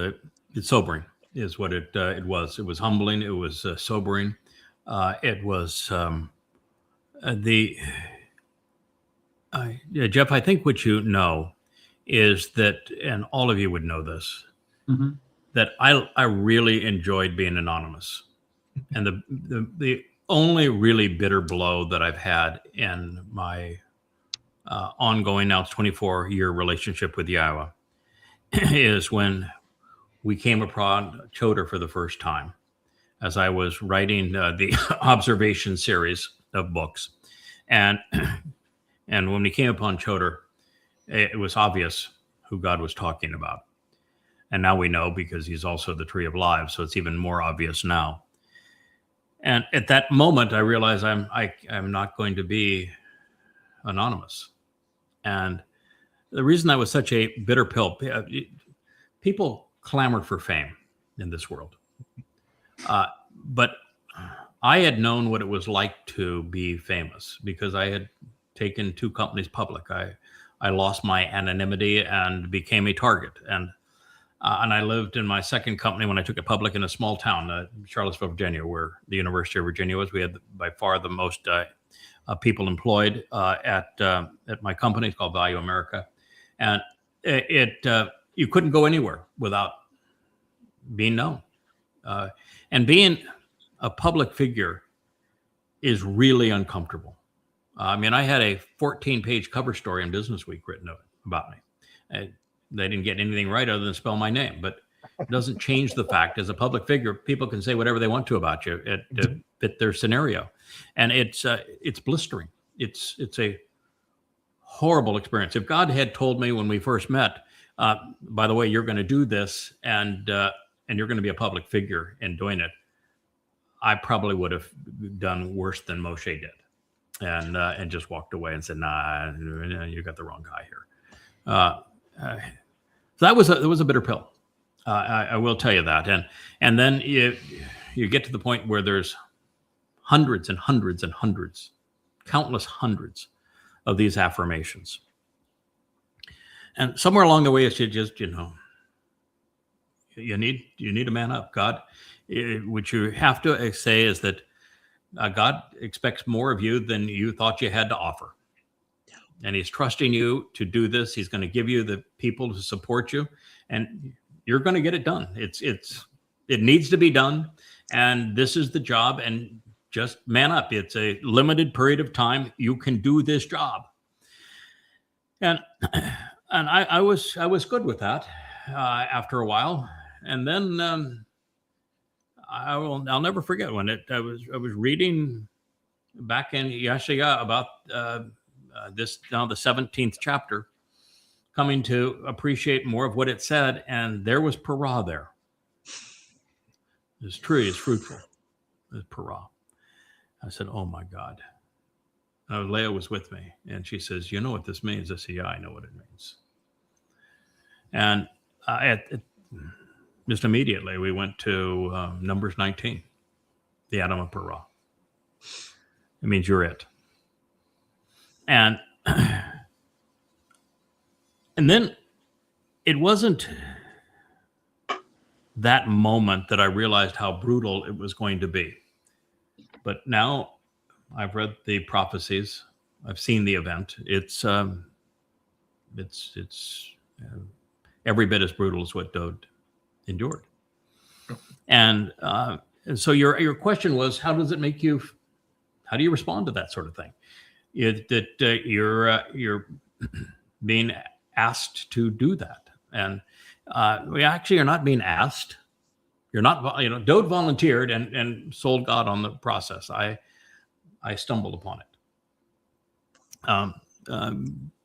it's sobering, is what it was. It was humbling. It was sobering. It was Jeff. I think what you know is that, and all of you would know this, that I really enjoyed being anonymous, and the only really bitter blow that I've had in my ongoing, now it's 24-year relationship with Yahweh, is when we came upon Choder for the first time, as I was writing the observation series of books. And when we came upon Choder, it was obvious who God was talking about. And now we know, because he's also the tree of life, so it's even more obvious now. And at that moment, I realized I'm not going to be anonymous. And the reason that was such a bitter pill, people clamor for fame in this world. But I had known what it was like to be famous, because I had taken 2 companies public. I lost my anonymity and became a target. And I lived in my second company when I took it public in a small town, Charlottesville, Virginia, where the University of Virginia was. We had by far the most people employed at my company. It's called Value America. And you couldn't go anywhere without being known. And being a public figure is really uncomfortable. I mean, I had a 14-page cover story in Business Week written about me. They didn't get anything right other than spell my name, but it doesn't change the fact, as a public figure, people can say whatever they want to about you to fit their scenario. And it's blistering. It's a horrible experience. If God had told me when we first met, by the way, you're going to do this, and you're going to be a public figure in doing it, I probably would have done worse than Moshe did, and just walked away and said, "Nah, you got the wrong guy here." So that was a bitter pill. I will tell you that. And then you get to the point where there's hundreds and hundreds and hundreds, countless hundreds of these affirmations. And somewhere along the way, it's just, you need to man up. God, what you have to say is that God expects more of you than you thought you had to offer. And he's trusting you to do this. He's going to give you the people to support you, and you're going to get it done. It needs to be done. And this is the job, and just man up. It's a limited period of time. You can do this job. And I was good with that after a while. And then I'll never forget when I was reading back in Yeshaya about this, now the 17th chapter, coming to appreciate more of what it said, and there was Parah there. This tree is fruitful. There's Parah. I said, "Oh my God." Leah was with me, and she says, "You know what this means?" I said, "Yeah, I know what it means." And just immediately, we went to Numbers 19, the Adam of Parah. It means you're it. And then it wasn't that moment that I realized how brutal it was going to be. But now I've read the prophecies. I've seen the event. It's every bit as brutal as what Dode endured. And so your question was, how does it make you How do you respond to that sort of thing? You're being asked to do that, and we actually are not being asked. You're not, Dode volunteered and sold God on the process. I stumbled upon it.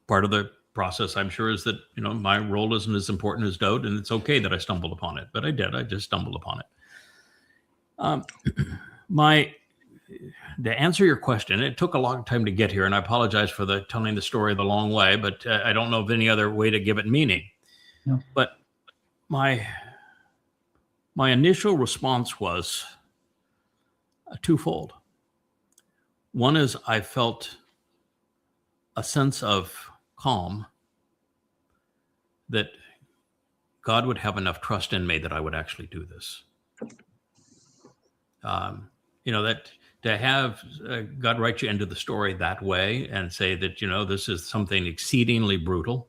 Part of the process, I'm sure, is that my role isn't as important as Dode, and it's okay that I stumbled upon it. But I did. I just stumbled upon it. To answer your question, it took a long time to get here, and I apologize for telling the story the long way, but I don't know of any other way to give it meaning. No. But my initial response was twofold. One is I felt a sense of calm that God would have enough trust in me that I would actually do this. That to have God write you into the story that way and say that, this is something exceedingly brutal,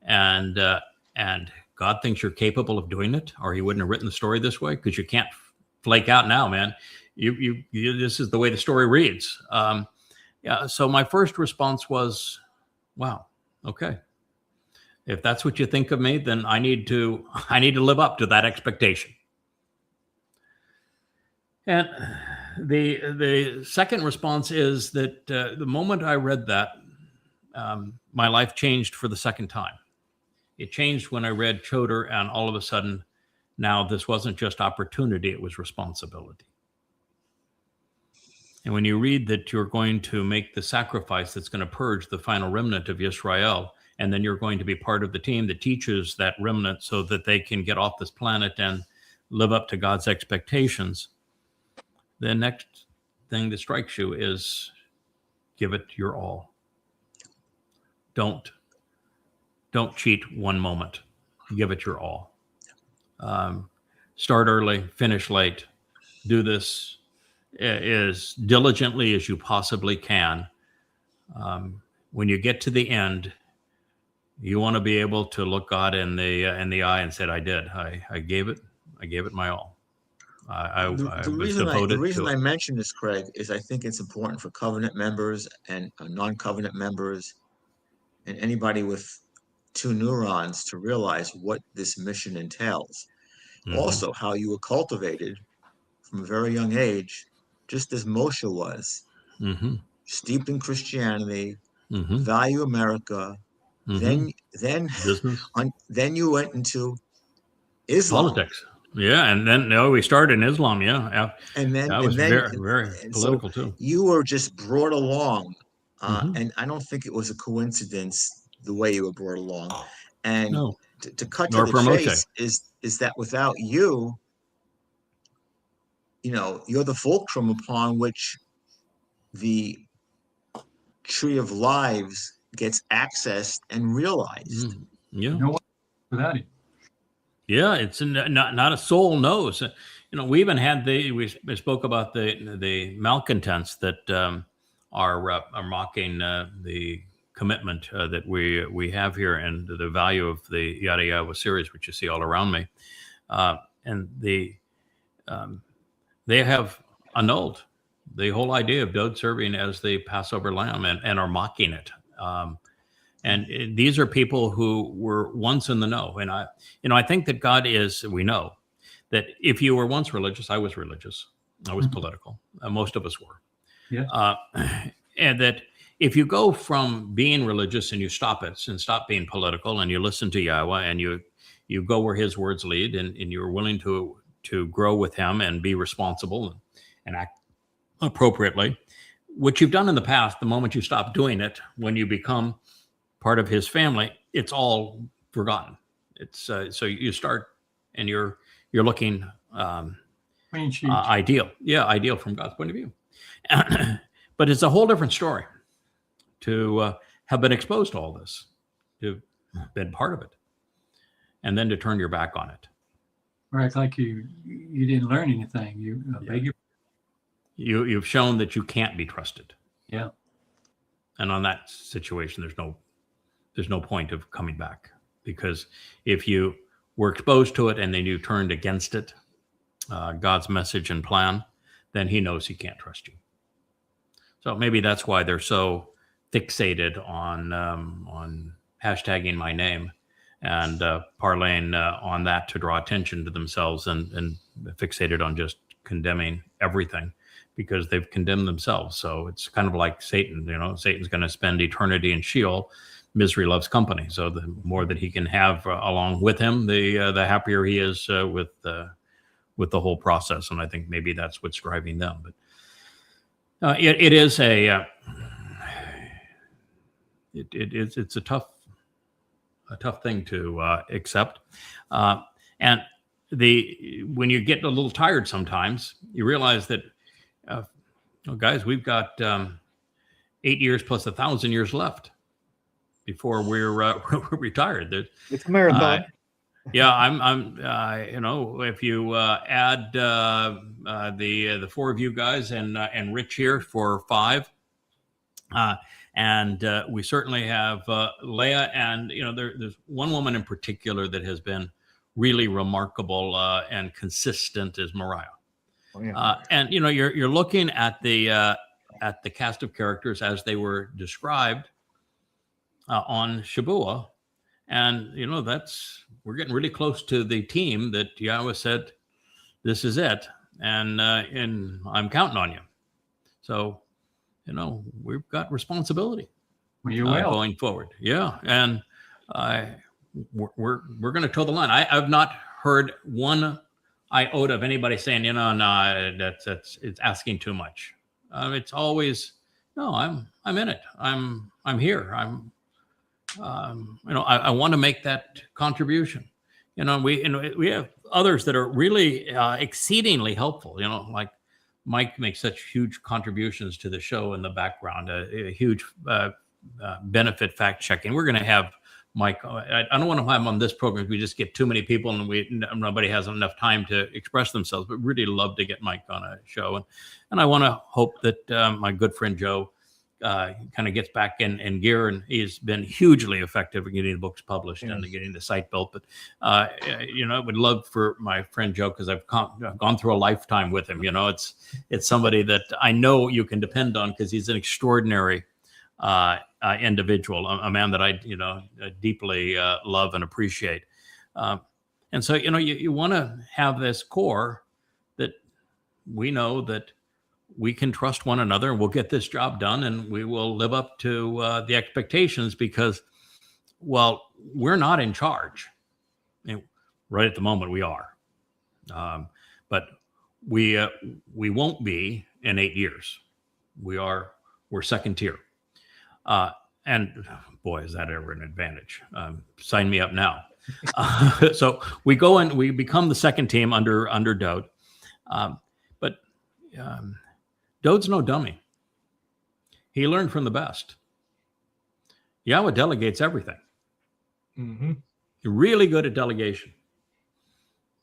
and God thinks you're capable of doing it, or he wouldn't have written the story this way, because you can't flake out now, man. You this is the way the story reads. So my first response was, wow, okay. If that's what you think of me, then I need to live up to that expectation. And the second response is that the moment I read that, my life changed for the second time. It changed when I read Choder, and all of a sudden, now this wasn't just opportunity, it was responsibility. And when you read that you're going to make the sacrifice that's going to purge the final remnant of Israel, and then you're going to be part of the team that teaches that remnant so that they can get off this planet and live up to God's expectations, the next thing that strikes you is give it your all. Don't cheat one moment. Give it your all. Start early, finish late. Do this as diligently as you possibly can. When you get to the end, you want to be able to look God in the eye and say, "I did. I gave it my all." The reason I mention this, Craig, is I think it's important for covenant members and non-covenant members and anybody with two neurons to realize what this mission entails. Mm-hmm. Also, how you were cultivated from a very young age, just as Moshe was, mm-hmm. steeped in Christianity, mm-hmm. value America. Mm-hmm. Then you went into Islam. Politics. Yeah, and then we started in Islam. Yeah, and then that was very political too. You were just brought along, mm-hmm. and I don't think it was a coincidence the way you were brought along. And to cut to the chase is that without you, you're the fulcrum upon which the tree of lives gets accessed and realized. Yeah, no one without it. Yeah, it's not a soul knows. We even had we spoke about the malcontents that are mocking the commitment that we have here and the value of the Yada Yahweh series, which you see all around me, and they have annulled the whole idea of Dode serving as the Passover lamb and are mocking it. And these are people who were once in the know. And I think that God we know that if you were once religious, I was religious, I was mm-hmm. political. Most of us were. Yeah. And that if you go from being religious and you stop it and stop being political and you listen to Yahweh and you go where his words lead and you're willing to grow with him and be responsible and act appropriately, what you've done in the past, the moment you stop doing it, when you become part of his family, it's all forgotten. It's so you start and you're looking ideal. Yeah, ideal from God's point of view. But it's a whole different story to have been exposed to all this, to have been part of it, and then to turn your back on it. Right, like you didn't learn anything. You've shown that you can't be trusted. Yeah. And on that situation, there's no point of coming back, because if you were exposed to it and then you turned against it, God's message and plan, then he knows he can't trust you. So maybe that's why they're so fixated on hashtagging my name and parlaying on that to draw attention to themselves, and fixated on just condemning everything because they've condemned themselves. So it's kind of like Satan. Satan's going to spend eternity in Sheol. Misery loves company. So the more that he can have along with him, the happier he is with the whole process. And I think maybe that's what's driving them. But it is it's a tough thing to accept. And when you get a little tired sometimes, you realize that, guys, we've got 8 years plus 1,000 years left before we're retired. It's a marathon. Yeah, I'm if you add the four of you guys and Rich here for 5, and we certainly have Leah, and there's one woman in particular that has been really remarkable and consistent, is Mariah. Oh, yeah. And you're looking at the cast of characters as they were described on Shabbat, and we're getting really close to the team that Yahweh said, "This is it," and I'm counting on you. So, we've got responsibility going forward. Yeah, and we're going to toe the line. I've not heard one iota of anybody saying, no, it's asking too much. It's always, no, I'm in it. I'm here. I want to make that contribution. We have others that are really exceedingly helpful. Like Mike makes such huge contributions to the show in the background, a huge benefit fact checking. We're going to have Mike. I don't want to have him on this program. We just get too many people and nobody has enough time to express themselves. But really love to get Mike on a show, and I want to hope that my good friend Joe kind of gets back in gear, and he's been hugely effective in getting the books published and getting the site built. But I would love for my friend Joe, because I've gone through a lifetime with him. It's somebody that I know you can depend on, because he's an extraordinary individual, a man that I deeply love and appreciate. And so you want to have this core that we know that we can trust one another, and we'll get this job done, and we will live up to the expectations, because, well, we're not in charge. Right at the moment we are, but we won't be in 8 years. We're second tier, and boy, is that ever an advantage. Sign me up now. So we go and we become the second team under Dode, but Dode's no dummy. He learned from the best. Yahweh delegates everything. Mm-hmm. You're really good at delegation.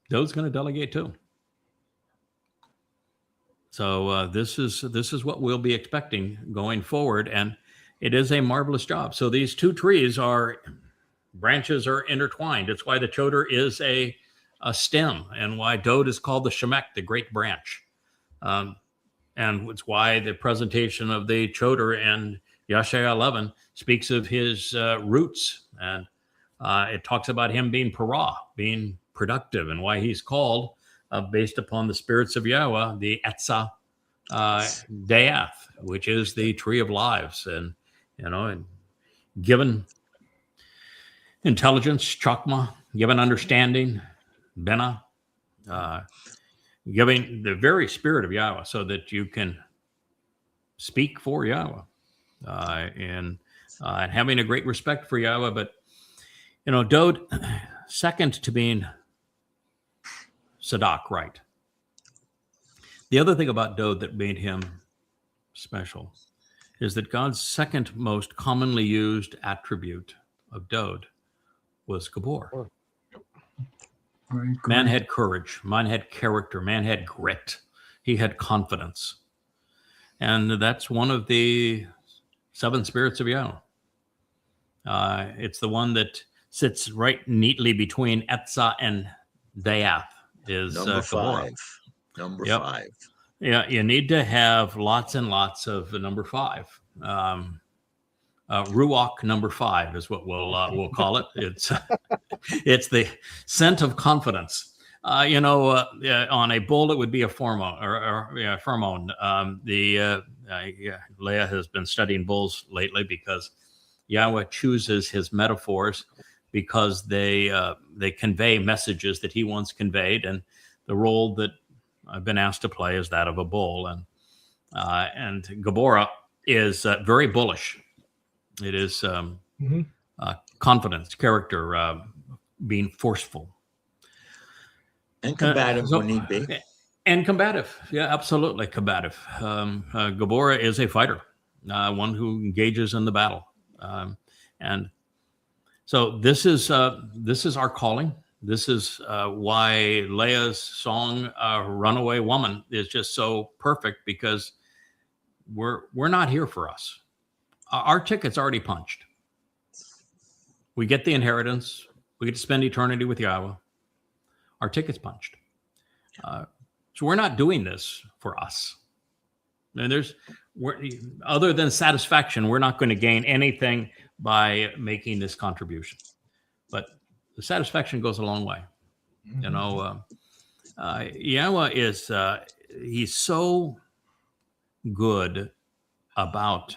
Dode's going to delegate too. So this is what we'll be expecting going forward, and it is a marvelous job. So these two trees branches are intertwined. It's why the choder is a stem, and why Dode is called the Shemek, the great branch. And it's why the presentation of the choder in Yeshaya 11 speaks of his roots, and it talks about him being parah, being productive, and why he's called, based upon the spirits of Yahweh, the Etzah Death, which is the tree of lives, and given intelligence, chokmah, given understanding, bena, giving the very spirit of Yahweh, so that you can speak for Yahweh, and having a great respect for Yahweh. But Dode, second to being Sadak, right? The other thing about Dode that made him special is that God's second most commonly used attribute of Dode was Gabor. Man had courage, man had character, man had grit, he had confidence. And that's one of the 7 spirits of Yahweh. It's the one that sits right neatly between Etzah and Death, is number Gabor. 5. Number 5. Yeah, you need to have lots and lots of the number 5. Ruach number 5 is what we'll call it. It's the scent of confidence. On a bull, it would be a pheromone pheromone. Leah has been studying bulls lately because Yahweh chooses his metaphors because they convey messages that he once conveyed, and the role that I've been asked to play is that of a bull, and Gabora is very bullish. It is confidence, character, being forceful. And combative when need be. And combative. Yeah, absolutely combative. Gabora is a fighter, one who engages in the battle. And so this is our calling. This is why Leah's song, Runaway Woman, is just so perfect, because we're not here for us. Our ticket's already punched. We get the inheritance. We get to spend eternity with Yahweh. Our ticket's punched. So we're not doing this for us. And other than satisfaction, we're not going to gain anything by making this contribution. But the satisfaction goes a long way. Yahweh is, he's so good about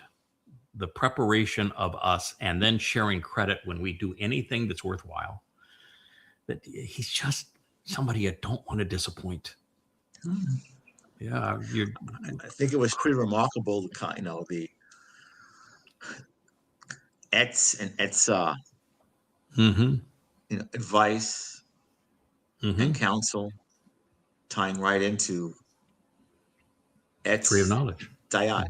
the preparation of us and then sharing credit when we do anything that's worthwhile, that he's just somebody I don't want to disappoint. Yeah, I think it was pretty remarkable, the etz and etzah, advice and counsel, tying right into etz, tree of knowledge, dayat.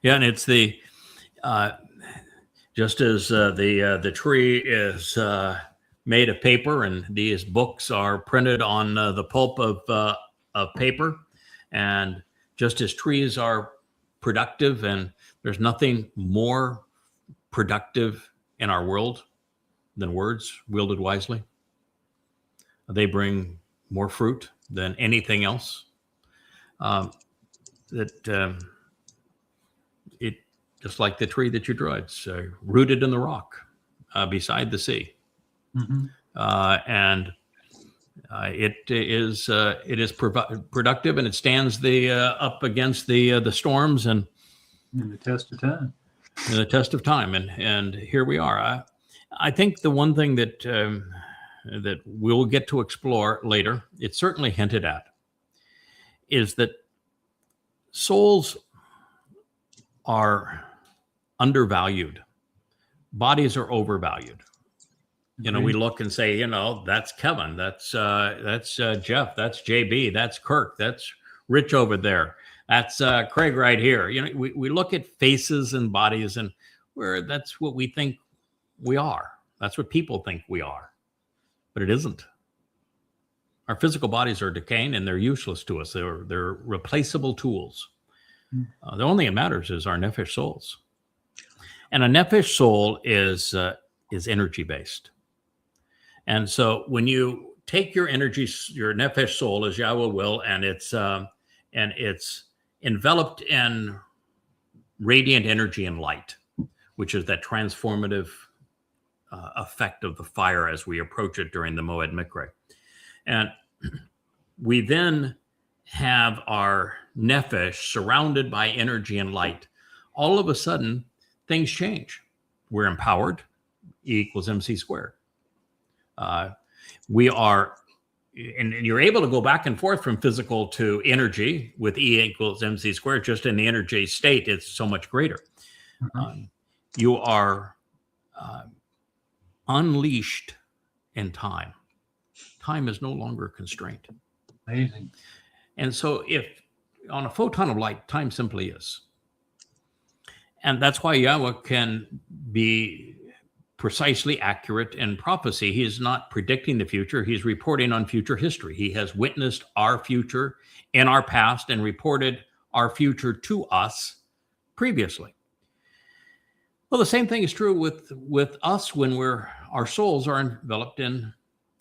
Yeah, and it's the just as the tree is made of paper, and these books are printed on the pulp of paper, and just as trees are productive, and there's nothing more productive in our world than words wielded wisely. They bring more fruit than anything else. It just like the tree that you draw, it's rooted in the rock beside the sea. And it is productive, and it stands up against the storms and in the test of time. In the test of time, and here we are. I think the one thing that we'll get to explore later, it's certainly hinted at, is that souls are undervalued, bodies are overvalued. We look and say, that's Kevin, that's Jeff, that's JB, that's Kirk, that's Rich over there, that's Craig right here. We look at faces and bodies, and that's what we think we are. That's what people think we are, but it isn't. Our physical bodies are decaying, and they're useless to us. They're replaceable tools. The only thing that matters is our nefesh souls, and a nefesh soul is energy based. And so when you take your energy, your nefesh soul, as Yahweh will, and it's enveloped in radiant energy and light, which is that transformative effect of the fire as we approach it during the Moed Mikre. And we then have our nefesh surrounded by energy and light. All of a sudden, things change. We're empowered. E equals MC squared. We are, and you're able to go back and forth from physical to energy with E equals MC squared. Just in the energy state, it's so much greater. You are unleashed in time. Time is no longer a constraint. Amazing. And so if on a photon of light, time simply is. And that's why Yahweh can be precisely accurate in prophecy. He is not predicting the future. He's reporting on future history. He has witnessed our future in our past and reported our future to us previously. Well, the same thing is true with us when our souls are enveloped in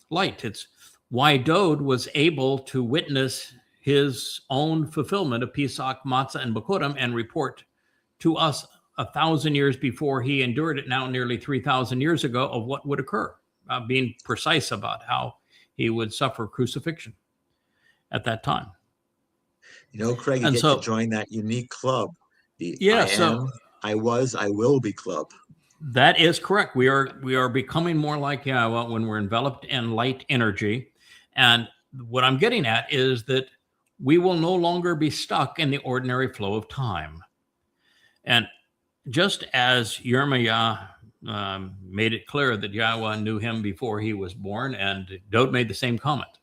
light. It's why Dode was able to witness his own fulfillment of Pesach, Matzah, and Bikurim and report to us 1,000 years before he endured it, now nearly 3,000 years ago, of what would occur, being precise about how he would suffer crucifixion at that time. Craig, you And get so- to join that unique club. The Yeah, I am, I was, I will be club. That is correct. We are becoming more like Yahweh when we're enveloped in light energy. And what I'm getting at is that we will no longer be stuck in the ordinary flow of time. And just as Yirmiyah made it clear that Yahweh knew him before he was born, and Dode made the same comment.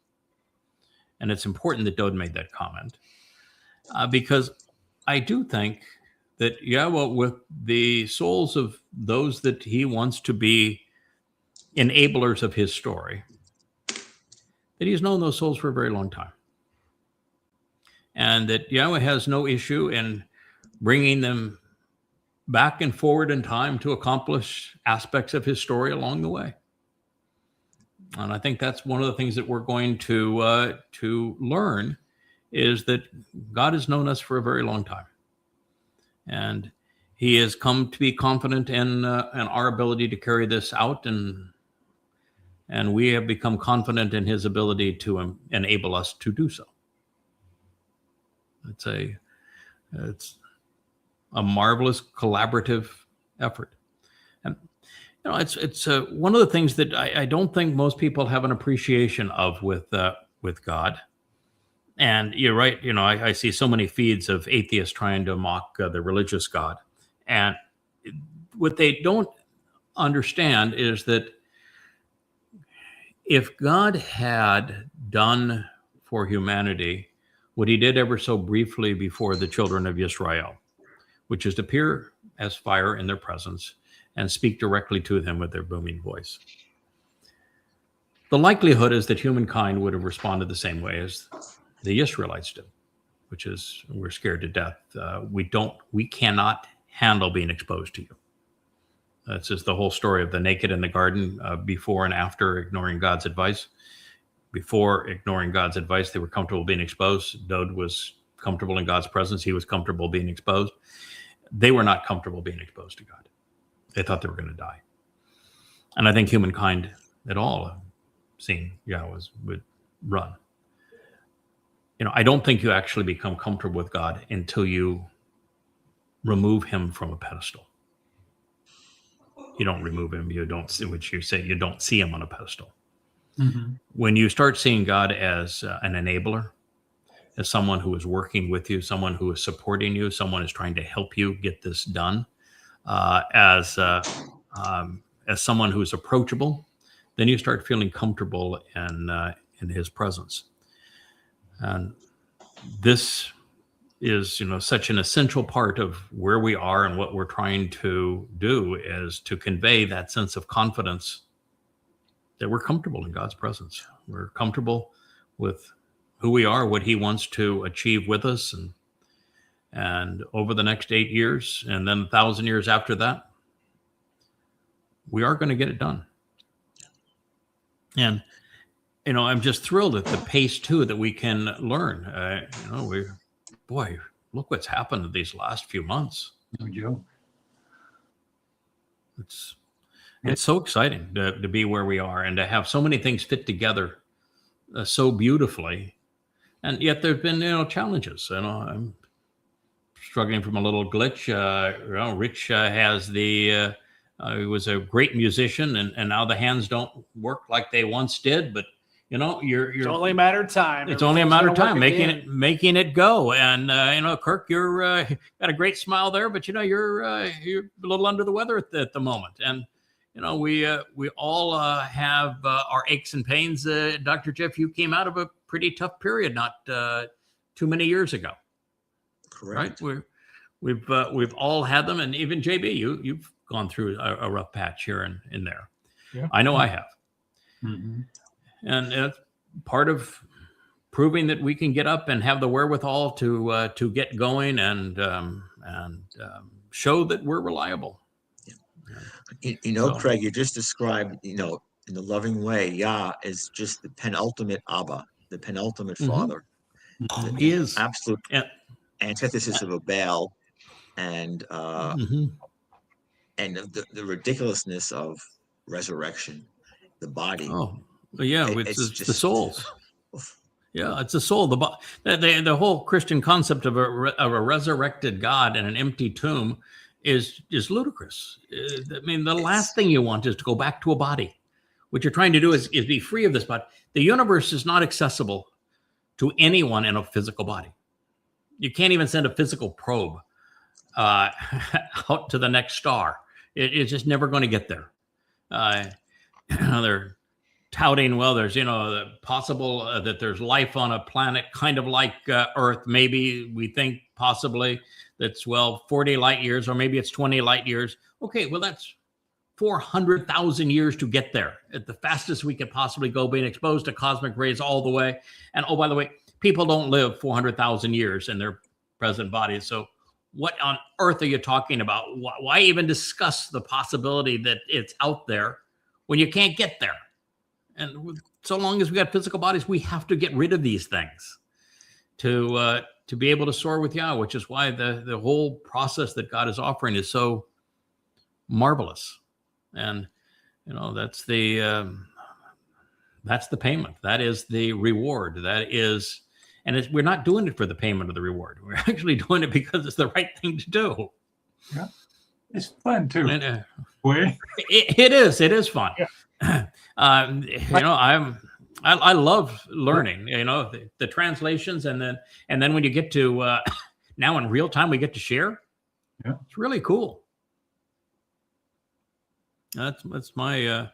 And it's important that Dode made that comment because I do think that Yahweh, with the souls of those that he wants to be enablers of his story, that he's known those souls for a very long time. And that Yahweh has no issue in bringing them back and forward in time to accomplish aspects of his story along the way. And I think that's one of the things that we're going to learn, is that God has known us for a very long time. And he has come to be confident in our ability to carry this out, and we have become confident in his ability to enable us to do so. It's a marvelous collaborative effort. And it's one of the things that I don't think most people have an appreciation of with God. And you're right. I see so many feeds of atheists trying to mock the religious God. And what they don't understand is that if God had done for humanity what he did ever so briefly before the children of Israel, which is to appear as fire in their presence and speak directly to them with their booming voice, the likelihood is that humankind would have responded the same way as the Israelites did, which is, we're scared to death. We cannot handle being exposed to you. That's just the whole story of the naked in the garden, before and after ignoring God's advice. Before ignoring God's advice, they were comfortable being exposed. Dode was comfortable in God's presence. He was comfortable being exposed. They were not comfortable being exposed to God. They thought they were going to die. And I think humankind at all, seeing Yahweh, would run. I don't think you actually become comfortable with God until you remove him from a pedestal. You don't remove him. You don't see, which you say, you don't see him on a pedestal. Mm-hmm. When you start seeing God as an enabler, as someone who is working with you, someone who is supporting you, someone is trying to help you get this done, as someone who is approachable, then you start feeling comfortable in his presence. And this is, such an essential part of where we are and what we're trying to do, is to convey that sense of confidence that we're comfortable in God's presence. We're comfortable with who we are, what he wants to achieve with us. And over the next 8 years, and then 1,000 years after that, we are going to get it done. And I'm just thrilled at the pace too that we can learn. Look what's happened these last few months. No joke. It's so exciting to be where we are and to have so many things fit together so beautifully. And yet there've been, challenges. I'm struggling from a little glitch. Rich has he was a great musician, and now the hands don't work like they once did, but It's only a matter of time. It's only a matter of time Everything's making it go. And Kirk, you're got a great smile there, but you're a little under the weather at the moment. And we all have our aches and pains. Dr. Jeff, you came out of a pretty tough period not too many years ago. Correct. Right? We've all had them, and even JB, you've gone through a rough patch here and there. Yeah. I know I have. Mm-hmm. And it's part of proving that we can get up and have the wherewithal to get going and show that we're reliable. Craig, you just described, in the loving way, Yah is just the penultimate Abba, the penultimate Mhm. Father. He is. absolute Yeah. antithesis of a Baal, and Mhm. and the ridiculousness of resurrection, the body. Oh, yeah, It's it's the just souls. Yeah, it's the soul. The whole Christian concept of a resurrected God in an empty tomb is ludicrous. I mean, the last thing you want is to go back to a body. What you're trying to do is be free of this body. The universe is not accessible to anyone in a physical body. You can't even send a physical probe out to the next star. It's just never going to get there. They're touting, well, there's, the possible that there's life on a planet kind of like Earth. Maybe we think possibly that's, 40 light years, or maybe it's 20 light years. Okay, well, that's 400,000 years to get there at the fastest we could possibly go, being exposed to cosmic rays all the way. And oh, by the way, people don't live 400,000 years in their present bodies. So what on earth are you talking about? Why even discuss the possibility that it's out there when you can't get there? And so long as we got physical bodies, we have to get rid of these things to be able to soar with Yah, which is why the whole process that God is offering is so marvelous. And that's the payment. That is the reward. That is, and we're not doing it for the payment of the reward. We're actually doing it because it's the right thing to do. Yeah, it's fun too. And, It is fun. Yeah. I love learning, the translations, and then when you get to now in real time, we get to share. Yeah. It's really cool. That's my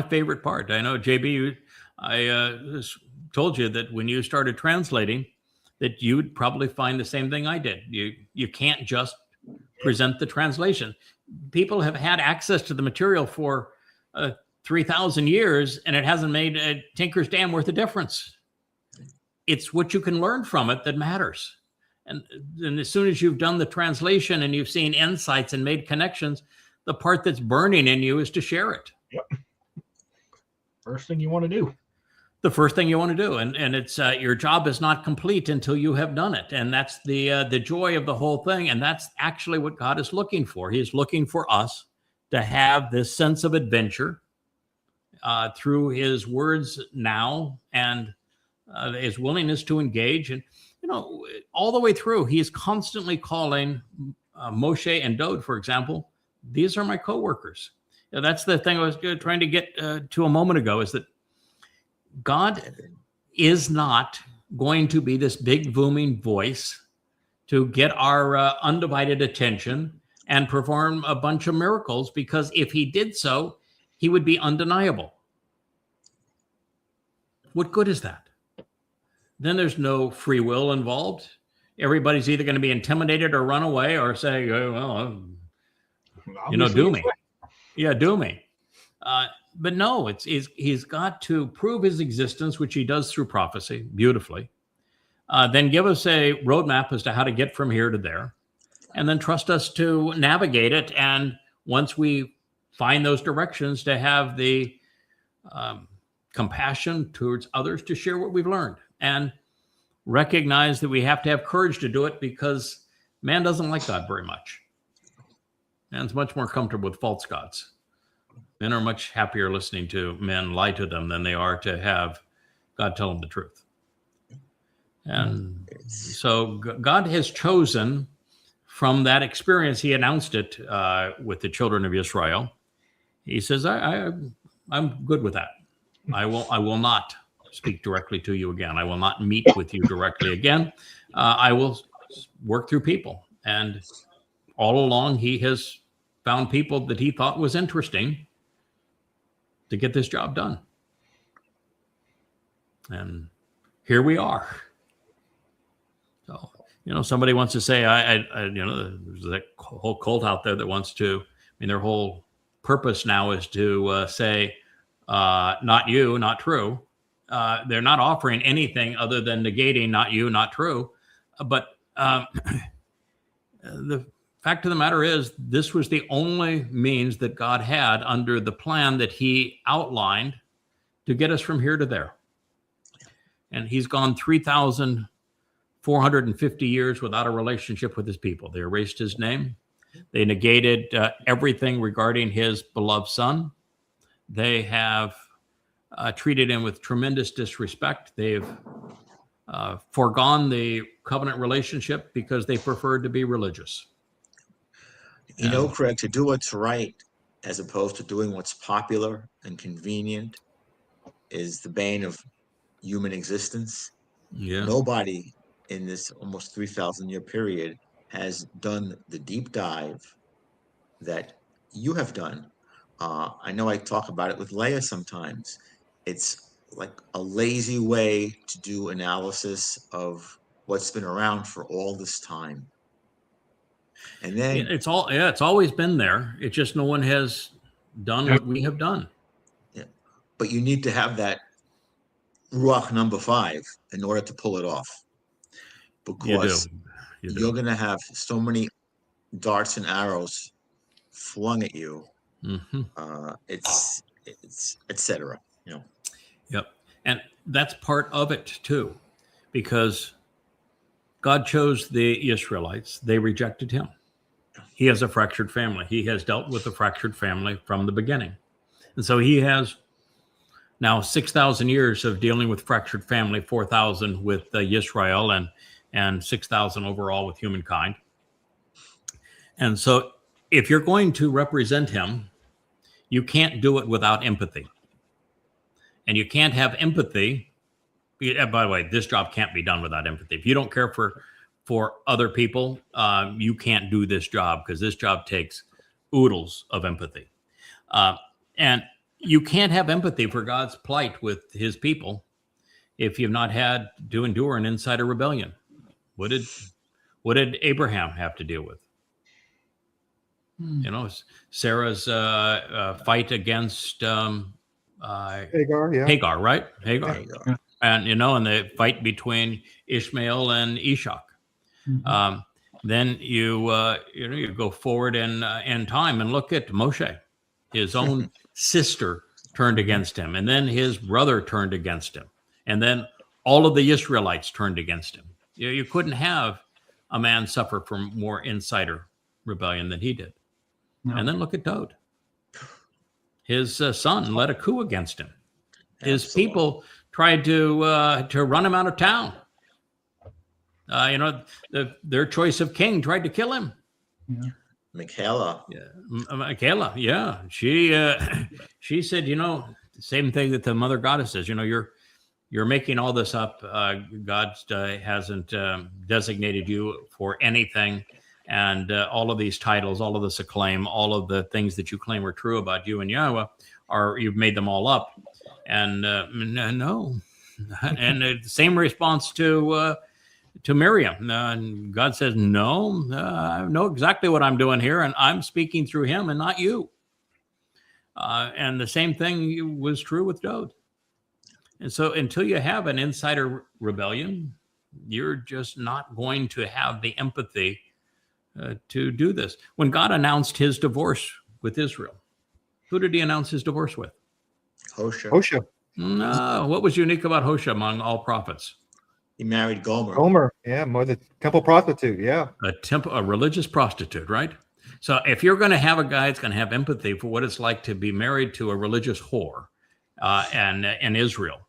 favorite part. I know, JB, I told you that when you started translating, that you'd probably find the same thing I did. You can't just present the translation. People have had access to the material for 3,000 years, and it hasn't made a tinker's damn worth of difference. It's what you can learn from it that matters. And as soon as you've done the translation and you've seen insights and made connections, the part that's burning in you is to share it. Yep. First thing you want to do. The first thing you want to do. And it's your job is not complete until you have done it. And that's the joy of the whole thing. And that's actually what God is looking for. He's looking for us to have this sense of adventure through his words now, and his willingness to engage. And, all the way through, he is constantly calling Moshe and Dode, for example, these are my coworkers. That's the thing I was trying to get to a moment ago, is that God is not going to be this big booming voice to get our undivided attention and perform a bunch of miracles, because if he did so, he would be undeniable. What good is that? Then there's no free will involved. Everybody's either going to be intimidated or run away or say, well, do me. Yeah, do me. But no, he's got to prove his existence, which he does through prophecy beautifully. Then give us a roadmap as to how to get from here to there, and then trust us to navigate it. And once we find those directions, to have the compassion towards others to share what we've learned, and recognize that we have to have courage to do it, because man doesn't like God very much. Man's much more comfortable with false gods. Men are much happier listening to men lie to them than they are to have God tell them the truth. And so God has chosen, from that experience, he announced it with the children of Israel. He says, I'm good with that. I will not speak directly to you again. I will not meet with you directly again. I will work through people. And all along, he has found people that he thought was interesting to get this job done. And here we are. So, somebody wants to say, there's that whole cult out there that wants to, their whole purpose now is to say, not you, not true. They're not offering anything other than negating not you, not true. But the fact of the matter is, this was the only means that God had under the plan that he outlined to get us from here to there. And he's gone 3,000 450 years without a relationship with his people. They erased his name. They negated everything regarding his beloved son. They have treated him with tremendous disrespect. They've foregone the covenant relationship because they preferred to be religious. You know, Craig, to do what's right as opposed to doing what's popular and convenient is the bane of human existence. Yeah. Nobody in this almost 3,000-year period has done the deep dive that you have done. I know I talk about it with Leah sometimes. It's like a lazy way to do analysis of what's been around for all this time. And then It's always been there. It's just no one has done what we have done. yeah, but you need to have that Ruach number 5 in order to pull it off. Because you're going to have so many darts and arrows flung at you. It's etc. You know. Yep. And that's part of it too, because God chose the Israelites. They rejected him. He has a fractured family. He has dealt with a fractured family from the beginning. And so he has now 6,000 years of dealing with fractured family, 4,000 with Israel and 6,000 overall with humankind. And so if you're going to represent him, you can't do it without empathy. And you can't have empathy. By the way, this job can't be done without empathy. If you don't care for other people, you can't do this job, because this job takes oodles of empathy. And you can't have empathy for God's plight with his people if you've not had to endure an insider rebellion. What did Abraham have to deal with? You know, Sarah's fight against Hagar, yeah. Hagar, right? Hagar. And, you know, and the fight between Ishmael and Ishak. Then you go forward in time and look at Moshe. His own sister turned against him, and then his brother turned against him, and then all of the Israelites turned against him. You couldn't have a man suffer from more insider rebellion than he did. No. And then look at Daud. His son led a coup against him. His people tried to run him out of town. Their choice of king tried to kill him. Yeah. Michaela. Michaela, yeah. She said, the same thing that the mother goddess says, you're making all this up. God hasn't designated you for anything. And all of these titles, all of this acclaim, all of the things that you claim are true about you and Yahweh, you've made them all up. And no. And the same response to Miriam. And God says, no, I know exactly what I'm doing here, and I'm speaking through him and not you. And the same thing was true with Daud. And so until you have an insider rebellion, you're just not going to have the empathy to do this. When God announced his divorce with Israel, who did he announce his divorce with? Hosea. No, what was unique about Hosea among all prophets? He married Gomer. Gomer, yeah, more the temple prostitute, yeah. A religious prostitute, right? So if you're going to have a guy that's going to have empathy for what it's like to be married to a religious whore and in Israel,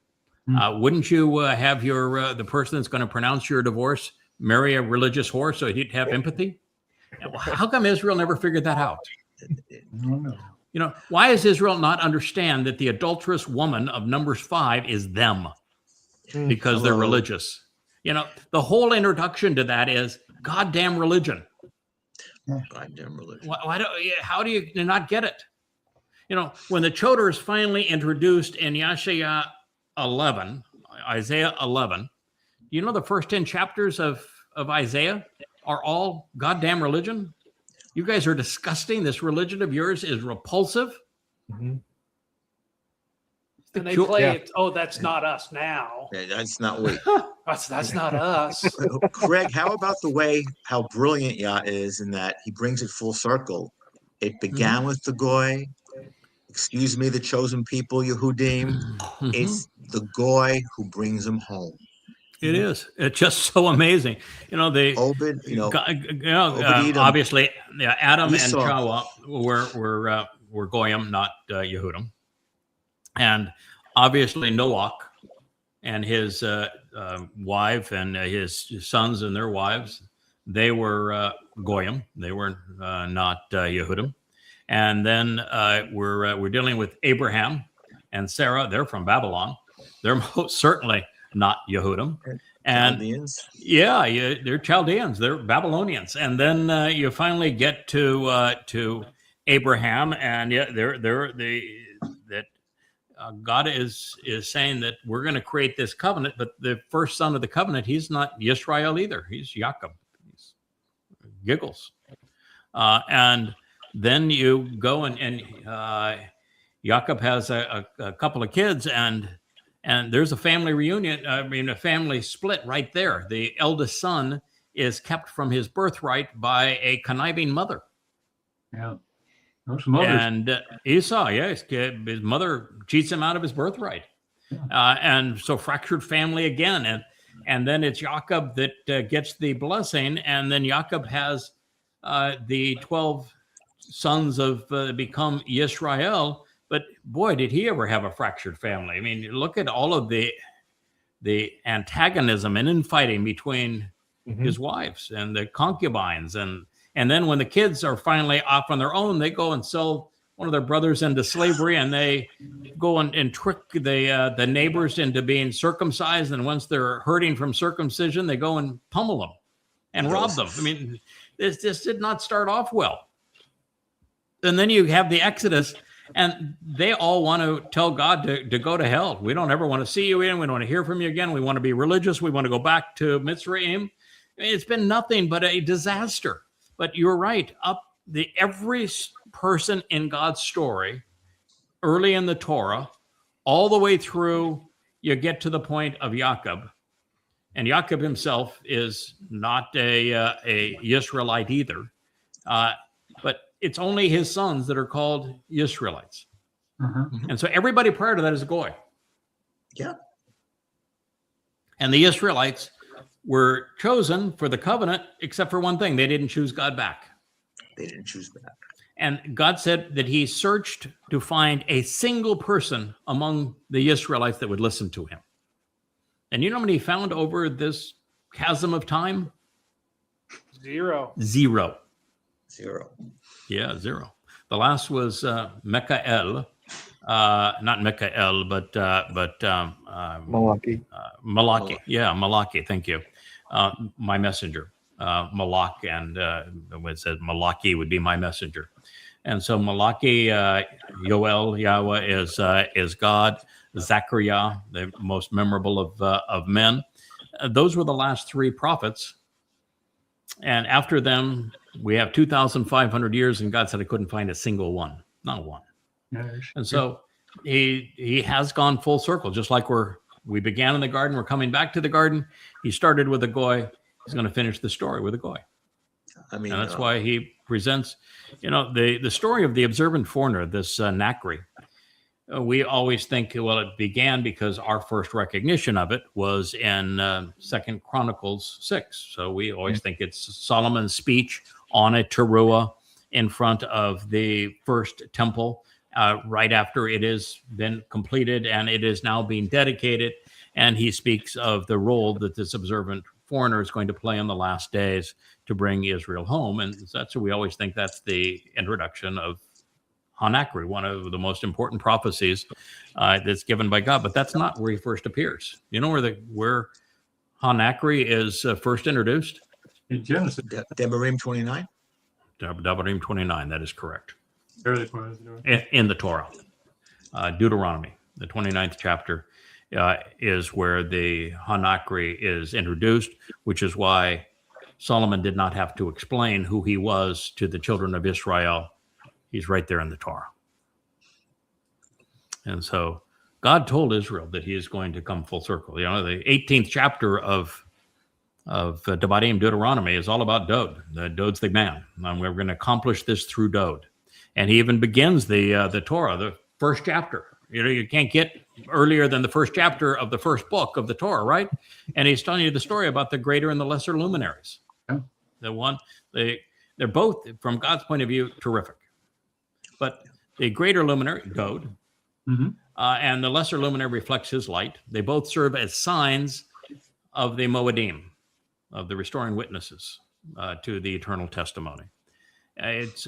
wouldn't you have the person that's going to pronounce your divorce marry a religious whore so he'd have empathy? How come Israel never figured that out? I don't know. Why does Israel not understand that the adulterous woman of Numbers 5 is them? Because they're religious. The whole introduction to that is goddamn religion. Goddamn religion. How do you not get it? When the Chodar is finally introduced in Isaiah 11, the first 10 chapters of Isaiah are all goddamn religion? You guys are disgusting. This religion of yours is repulsive. And they play it. Oh, that's not us now. Yeah, that's not we. That's not us. Craig, how about how brilliant Yah is in that he brings it full circle? It began with the Goy. Excuse me, the chosen people, Yehudim. It's the Goy who brings them home. It is. It's just so amazing. You know, Obed, obviously, yeah, Adam Esau. and Chawa were Goyim, not Yehudim. And obviously Noach and his wife and his sons and their wives, they were Goyim. They were not Yehudim. And then we're dealing with Abraham and Sarah. They're from Babylon. They're most certainly not Yehudim. And Chaldeans. yeah, they're Chaldeans. They're Babylonians. And then you finally get to Abraham, and God is saying that we're going to create this covenant, but the first son of the covenant, he's not Yisrael either. He's Jacob. He's giggles. And then you go and Jacob has a couple of kids, and there's a family reunion. I mean, a family split right there. The eldest son is kept from his birthright by a conniving mother. Yeah. Those mothers. And Esau, yes, his mother cheats him out of his birthright. And so fractured family again. And then it's Jacob that gets the blessing. And then Jacob has the 12 sons of become Yisrael. But boy, did he ever have a fractured family. I mean, look at all of the antagonism and infighting between his wives and the concubines. And then when the kids are finally off on their own, they go and sell one of their brothers into slavery, and they go and trick the neighbors into being circumcised. And once they're hurting from circumcision, they go and pummel them and rob them. I mean, this did not start off well. And then you have the Exodus, and they all want to tell God to go to hell. We don't ever want to see you again. We don't want to hear from you again. We want to be religious. We want to go back to Mitzrayim. It's been nothing but a disaster. But you're right. Every person in God's story, early in the Torah, all the way through, you get to the point of Jacob. And Jacob himself is not a Israelite either. But it's only his sons that are called Israelites. And so everybody prior to that is a Goy. Yeah. And the Israelites were chosen for the covenant, except for one thing. They didn't choose God back. They didn't choose back. And God said that he searched to find a single person among the Israelites that would listen to him. And you know how many he found over this chasm of time? Zero. Yeah, zero. The last was Mikael. Not Mikael, but Malachi. Malachi. Yeah, Malachi. Thank you. My messenger. Malak, and it says Malachi would be my messenger. And so Malachi, Yoel, Yahweh is God. Zechariah, the most memorable of men. Those were the last three prophets. And after them, we have 2,500 years, and God said, I couldn't find a single one, not one. And so he has gone full circle, just like we began in the garden, we're coming back to the garden. He started with a Goy. He's going to finish the story with a Goy. I mean, and that's why he presents, the story of the observant foreigner, this Nachri. We always think, well, it began because our first recognition of it was in 2 Chronicles 6. So we always think it's Solomon's speech on a teruah in front of the first temple, right after it has been completed and it is now being dedicated. And he speaks of the role that this observant foreigner is going to play in the last days to bring Israel home. And that's what we always think that's the introduction of Hanachri, one of the most important prophecies that's given by God. But that's not where he first appears. You know where Hanachri is first introduced? In Genesis. Devarim 29? Devarim 29, that is correct. Early part of the Torah. In the Torah. Deuteronomy, the 29th chapter, is where the Hanachri is introduced, which is why Solomon did not have to explain who he was to the children of Israel. He's right there in the Torah. And so God told Israel that he is going to come full circle. The 18th chapter of Devarim, Deuteronomy, is all about Dod. Dod's the man. And we're going to accomplish this through Dod. And he even begins the Torah, the first chapter. You can't get earlier than the first chapter of the first book of the Torah, right? And he's telling you the story about the greater and the lesser luminaries. Yeah. They're both, from God's point of view, terrific. But the greater luminary, Dode, and the lesser luminary reflects his light. They both serve as signs of the Moedim, of the restoring witnesses to the eternal testimony. It's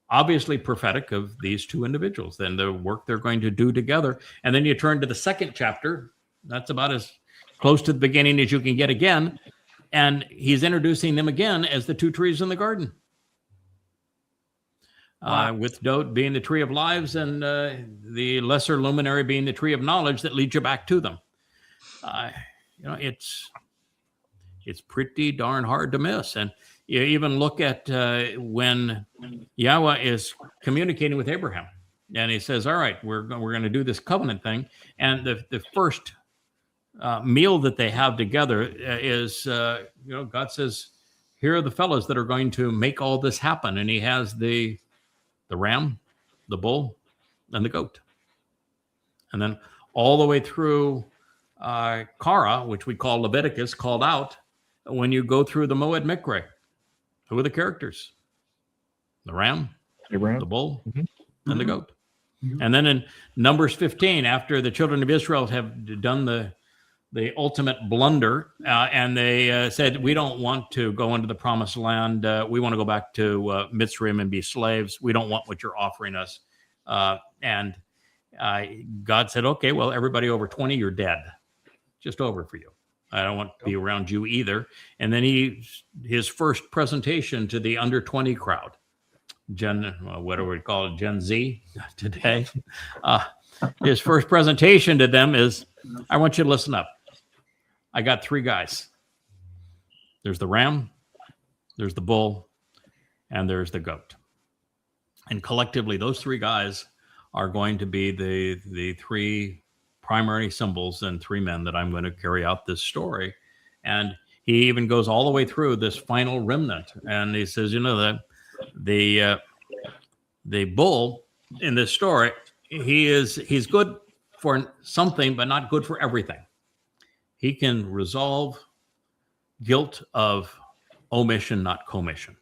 obviously prophetic of these two individuals, then the work they're going to do together. And then you turn to the second chapter. That's about as close to the beginning as you can get again. And he's introducing them again as the two trees in the garden. Wow. With Dode being the tree of lives and the lesser luminary being the tree of knowledge that leads you back to them. It's pretty darn hard to miss. And you even look at when Yahweh is communicating with Abraham, and he says, all right, we're going to do this covenant thing. And the first meal that they have together is, God says, here are the fellows that are going to make all this happen. And he has the ram, the bull, and the goat. And then all the way through Kara, which we call Leviticus, called out, when you go through the Moed Mikre, who are the characters? The ram, the bull, and the goat. And then in Numbers 15, after the children of Israel have done the ultimate blunder, and they said, we don't want to go into the promised land. We want to go back to Mitzrayim and be slaves. We don't want what you're offering us. And God said, okay, well, everybody over 20, you're dead. Just over for you. I don't want to be around you either. And then his first presentation to the under 20 crowd, what do we call it, Gen Z today? His first presentation to them is, I want you to listen up. I got three guys. There's the ram, there's the bull, and there's the goat. And collectively, those three guys are going to be the three primary symbols and three men that I'm going to carry out this story. And he even goes all the way through this final remnant. And he says, that the bull in this story, he's good for something, but not good for everything. He can resolve guilt of omission, not commission.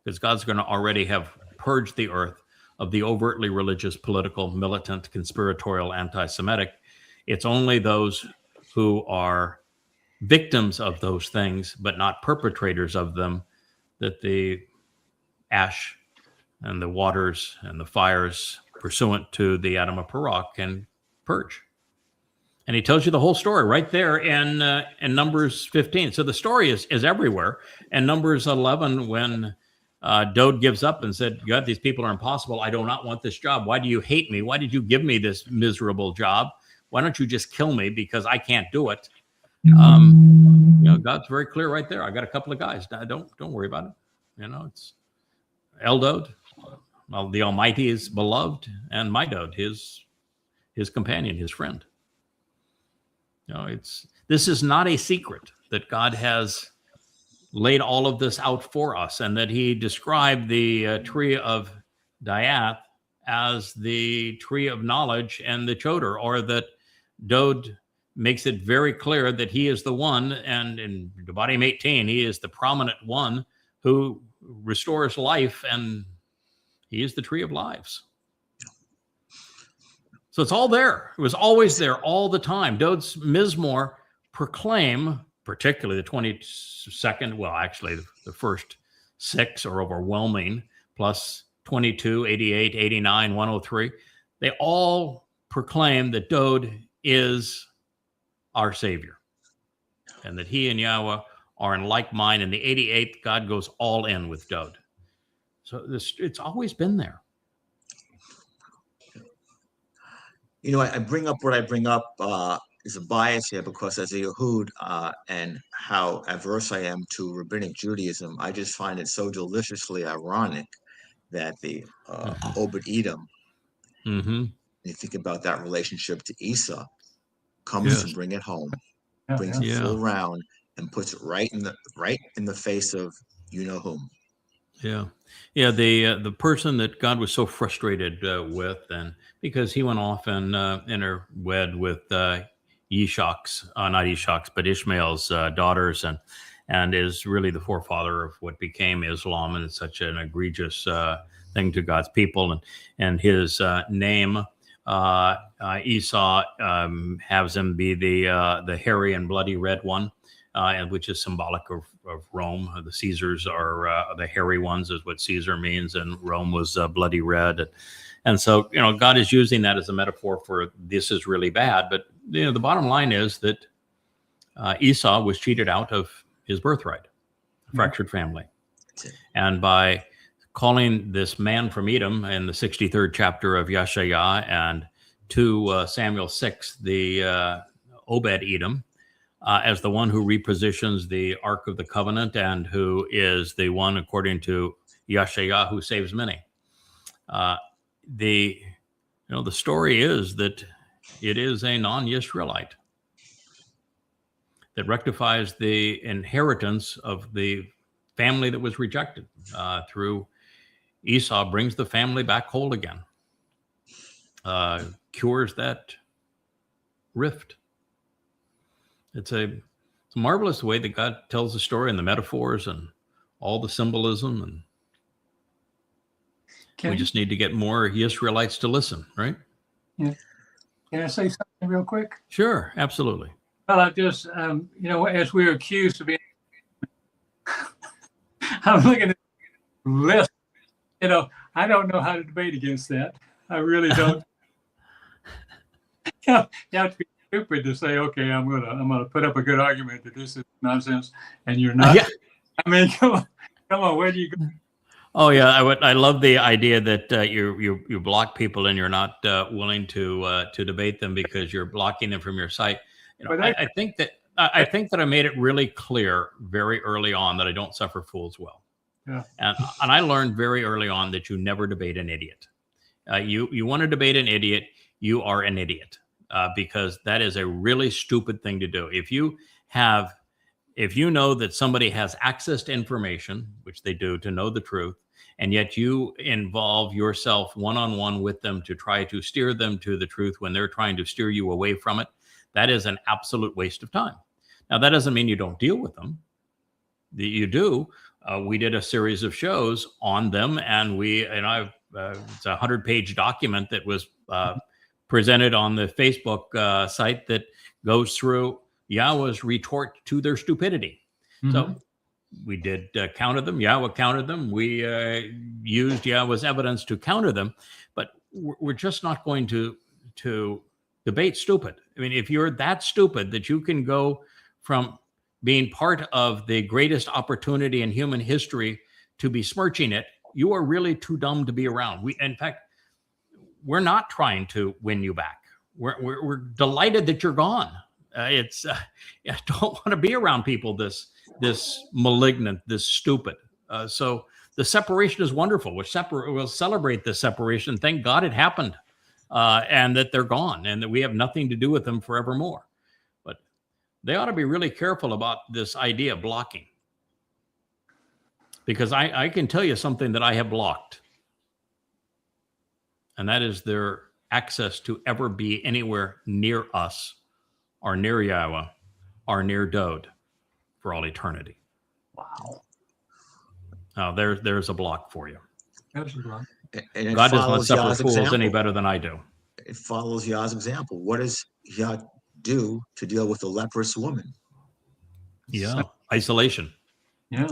Because God's going to already have purged the earth of the overtly religious, political, militant, conspiratorial, anti-Semitic. It's only those who are victims of those things, but not perpetrators of them, that the ash and the waters and the fires pursuant to the Adam of Perah can purge. And he tells you the whole story right there in Numbers 15. So the story is everywhere. And Numbers 11, when Dode gives up and said, God, these people are impossible. I do not want this job. Why do you hate me? Why did you give me this miserable job? Why don't you just kill me because I can't do it? God's very clear right there. I got a couple of guys. Don't worry about it. It's Eldode. Well, the Almighty is beloved, and my Dode, his companion, his friend. This is not a secret that God has laid all of this out for us, and that he described the tree of Diath as the tree of knowledge and the Choder, or that Dode makes it very clear that he is the one, and in Devarim 18, he is the prominent one who restores life, and he is the tree of lives. So it's all there. It was always there all the time. Dode's Mizmor proclaim, particularly the 22nd, well, actually the first six are overwhelming, plus 22, 88, 89, 103. They all proclaim that Dode is our Savior, and that he and Yahweh are in like mind. In the 88th, God goes all in with Dode. So it's always been there. I bring up what I bring up is a bias here, because as a Yehud and how averse I am to rabbinic Judaism, I just find it so deliciously ironic that the Obed Edom, you think about that relationship to Esau, comes to bring it home, brings it full round, and puts it right in the face of whom. The person that God was so frustrated with and because he went off and interwed with Ishmael's daughters, and is really the forefather of what became Islam, and it's such an egregious thing to God's people. And his name, Esau, has him be the hairy and bloody red one, and which is symbolic of Rome. The Caesars are the hairy ones, is what Caesar means, and Rome was bloody red. And so, God is using that as a metaphor for this is really bad. But, the bottom line is that Esau was cheated out of his birthright, a fractured family. And by calling this man from Edom in the 63rd chapter of Yeshaya, and 2 Samuel 6, the Obed-Edom, as the one who repositions the Ark of the Covenant, and who is the one, according to Yeshaya, who saves many. The story is that it is a non-Yisraelite that rectifies the inheritance of the family that was rejected through Esau, brings the family back whole again, cures that rift. It's a marvelous way that God tells the story, and the metaphors and all the symbolism, and we just need to get more Israelites to listen, right? Yeah. Can I say something real quick? Sure, absolutely. Well, I just, as we're accused of being, I'm looking at the list. I don't know how to debate against that. I really don't. You have to be stupid to say, okay, I'm gonna put up a good argument that this is nonsense, and you're not. Yeah. I mean, come on, where do you go? Oh yeah, I love the idea that you block people and you're not willing to debate them because you're blocking them from your site. I think that I made it really clear very early on that I don't suffer fools well. Yeah. And I learned very early on that you never debate an idiot. You want to debate an idiot, you are an idiot, because that is a really stupid thing to do. If you know that somebody has access to information, which they do, to know the truth, and yet you involve yourself one-on-one with them to try to steer them to the truth when they're trying to steer you away from it, that is an absolute waste of time. Now, that doesn't mean you don't deal with them. You do. We did a series of shows on them, and it's a 100-page document that was presented on the Facebook site that goes through Yahweh's retort to their stupidity. Mm-hmm. So we did counter them. Yahweh countered them. We used Yahweh's evidence to counter them, but we're just not going to debate stupid. I mean, if you're that stupid that you can go from being part of the greatest opportunity in human history to besmirching it, you are really too dumb to be around. In fact, we're not trying to win you back. We're delighted that you're gone. I don't want to be around people this malignant, this stupid. So the separation is wonderful. We'll celebrate this separation. Thank God it happened, and that they're gone, and that we have nothing to do with them forevermore. But they ought to be really careful about this idea of blocking, because I can tell you something that I have blocked, and that is their access to ever be anywhere near us, or near Yahweh, or near Dode for all eternity. Wow. Now, there's a block for you. There's a block. And God does not suffer Yah's fools example. any better than I do. It follows Yah's example. What does Yah do to deal with a leprous woman? Yeah. Isolation. Yeah.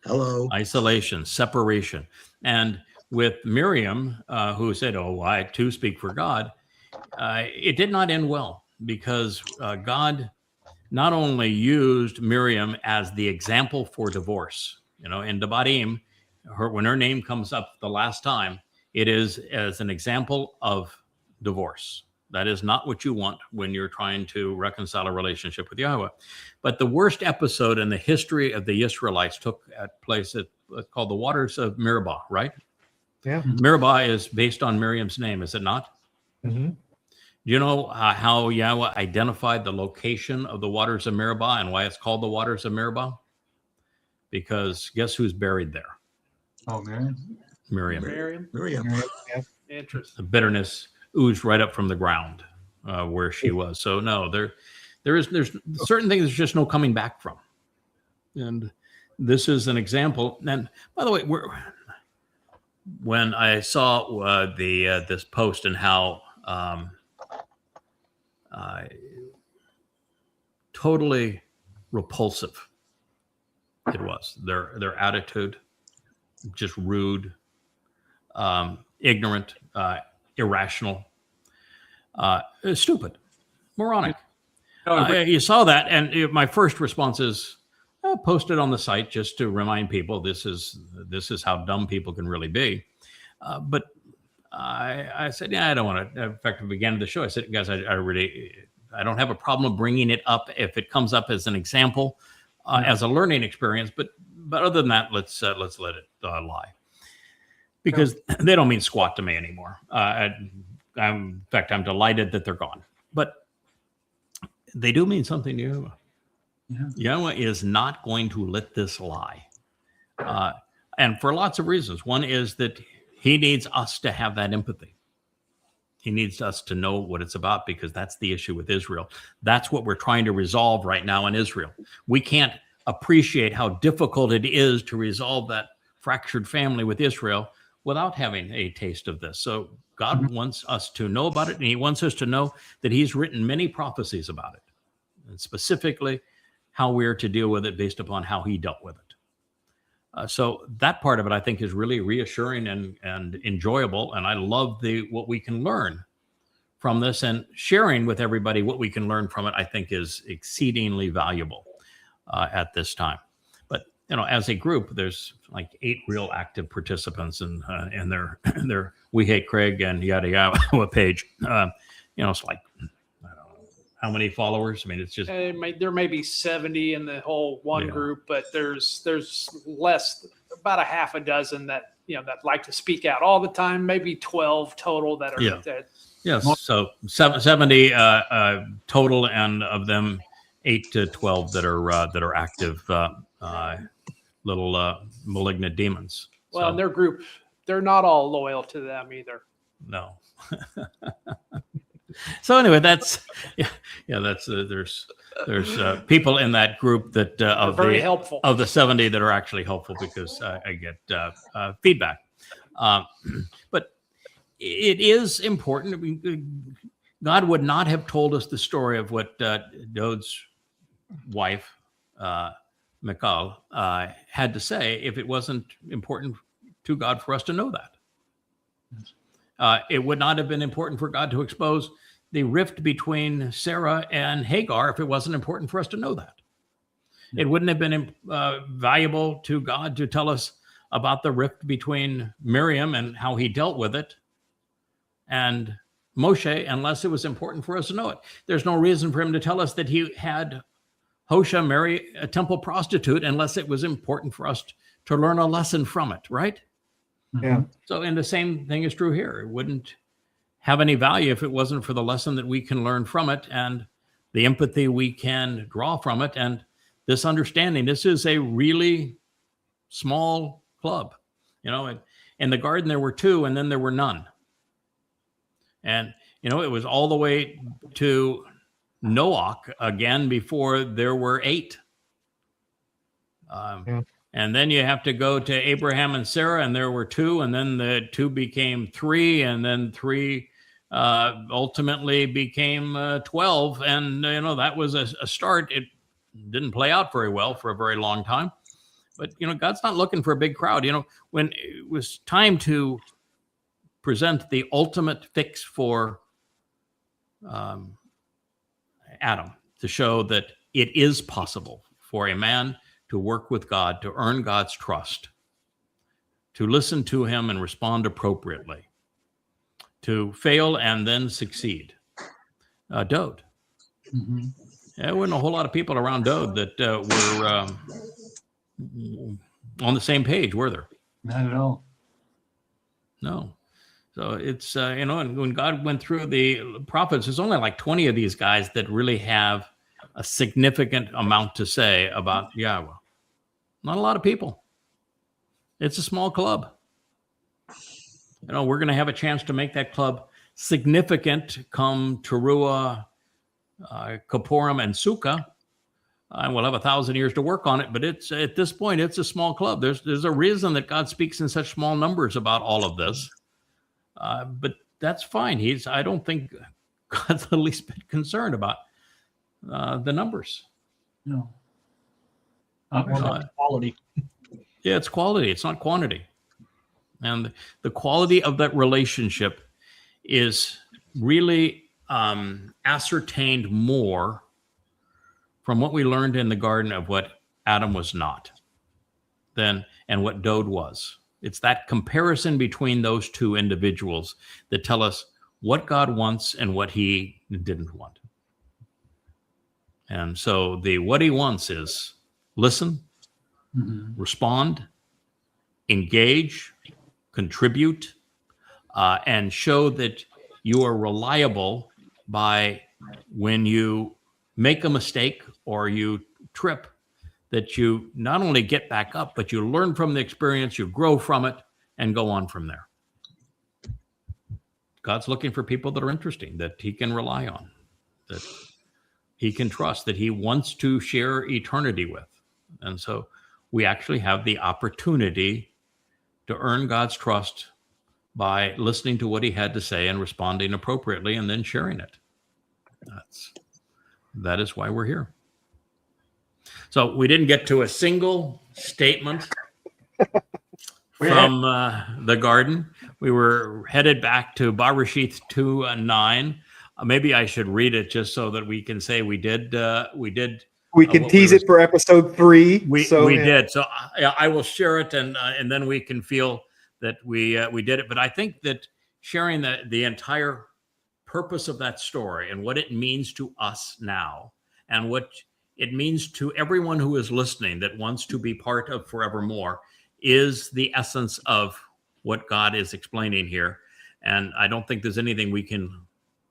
Hello. Isolation, separation. And with Miriam, who said, "Oh, I too speak for God," it did not end well, because God not only used Miriam as the example for divorce. In Devarim, when her name comes up the last time, it is as an example of divorce. That is not what you want when you're trying to reconcile a relationship with Yahweh. But the worst episode in the history of the Israelites took place at called the waters of Meribah, right? Yeah. Meribah is based on Miriam's name, is it not? Mm-hmm. Do you know how Yahweh identified the location of the waters of Meribah and why it's called the waters of Meribah? Because guess who's buried there? Oh, Miriam. Miriam. Miriam. Miriam. Interesting. The bitterness oozed right up from the ground where she was. So no, there's certain things there's just no coming back from. And this is an example. And by the way, when I saw this post and how totally repulsive it was, their attitude, just rude, ignorant, irrational, stupid, moronic. You saw that, and my first response is, post it on the site just to remind people this is how dumb people can really be. But I said, yeah, I don't want to. In fact, at the beginning of the show, I said, guys, I don't have a problem bringing it up if it comes up as an example, as a learning experience. But other than that, let's let it lie, because they don't mean squat to me anymore. In fact, I'm delighted that they're gone. But they do mean something to you. Yahweh is not going to let this lie. And for lots of reasons. One is that he needs us to have that empathy. He needs us to know what it's about, because that's the issue with Israel. That's what we're trying to resolve right now in Israel. We can't appreciate how difficult it is to resolve that fractured family with Israel without having a taste of this. So God wants us to know about it, and he wants us to know that he's written many prophecies about it, and specifically how we're to deal with it based upon how he dealt with it. So that part of it, I think, is really reassuring and enjoyable. And I love what we can learn from this, and sharing with everybody what we can learn from it, I think, is exceedingly valuable at this time. But, as a group, there's like 8 real active participants in their We Hate Craig and yada yada page. It's like, how many followers? I mean, it's just there may be 70 in the whole one group, but there's less, about a half a dozen that that like to speak out all the time. Maybe 12 total that are yes. So 70 total, and of them 8 to 12 that are active little malignant demons. Well, in their group, they're not all loyal to them either. No. So anyway, that's there's people in that group that very helpful, of the 70 that are actually helpful, because I get feedback. But it is important. I mean, God would not have told us the story of what Dod's wife, Michal, had to say if it wasn't important to God for us to know that. It would not have been important for God to expose the rift between Sarah and Hagar if it wasn't important for us to know that. It wouldn't have been valuable to God to tell us about the rift between Miriam and how he dealt with it and Moshe unless it was important for us to know it. There's no reason for him to tell us that he had Hosea marry a temple prostitute unless it was important for us to learn a lesson from it, right? Yeah. So, and the same thing is true here. It wouldn't have any value if it wasn't for the lesson that we can learn from it and the empathy we can draw from it and this understanding. This is a really small club. In the garden there were 2, and then there were none. And, it was all the way to Noah again before there were 8. And then you have to go to Abraham and Sarah, and there were 2, and then the 2 became 3, and then 3 ultimately became 12. And, that was a start. It didn't play out very well for a very long time. But, God's not looking for a big crowd. When it was time to present the ultimate fix for Adam, to show that it is possible for a man to work with God, to earn God's trust, to listen to him and respond appropriately, to fail and then succeed. Dode. Mm-hmm. There wasn't a whole lot of people around Dode that were on the same page, were there? Not at all. No. So it's, and when God went through the prophets, there's only like 20 of these guys that really have a significant amount to say about Yahweh. Not a lot of people. It's a small club. We're going to have a chance to make that club significant come Teruah, Kapurim, and Sukkah. And we'll have 1,000 years to work on it, but it's at this point, it's a small club. There's a reason that God speaks in such small numbers about all of this. But that's fine. I don't think God's the least bit concerned about the numbers. No. Quality. Yeah, it's quality. It's not quantity. And the quality of that relationship is really ascertained more from what we learned in the garden of what Adam was not and what Dode was. It's that comparison between those two individuals that tell us what God wants and what he didn't want. And so what he wants is listen, respond, engage, contribute, and show that you are reliable by when you make a mistake or you trip, that you not only get back up, but you learn from the experience, you grow from it, and go on from there. God's looking for people that are interesting, that he can rely on, that he can trust, that he wants to share eternity with. And so we actually have the opportunity to earn God's trust by listening to what he had to say and responding appropriately and then sharing it. That is why we're here. So we didn't get to a single statement from the garden. We were headed back to Bereshith 2:9. Maybe I should read it just so that we can say we did. We can tease it for episode 3. We did. So I will share it, and then we can feel that we did it. But I think that sharing the entire purpose of that story and what it means to us now and what it means to everyone who is listening that wants to be part of forevermore is the essence of what God is explaining here. And I don't think there's anything we can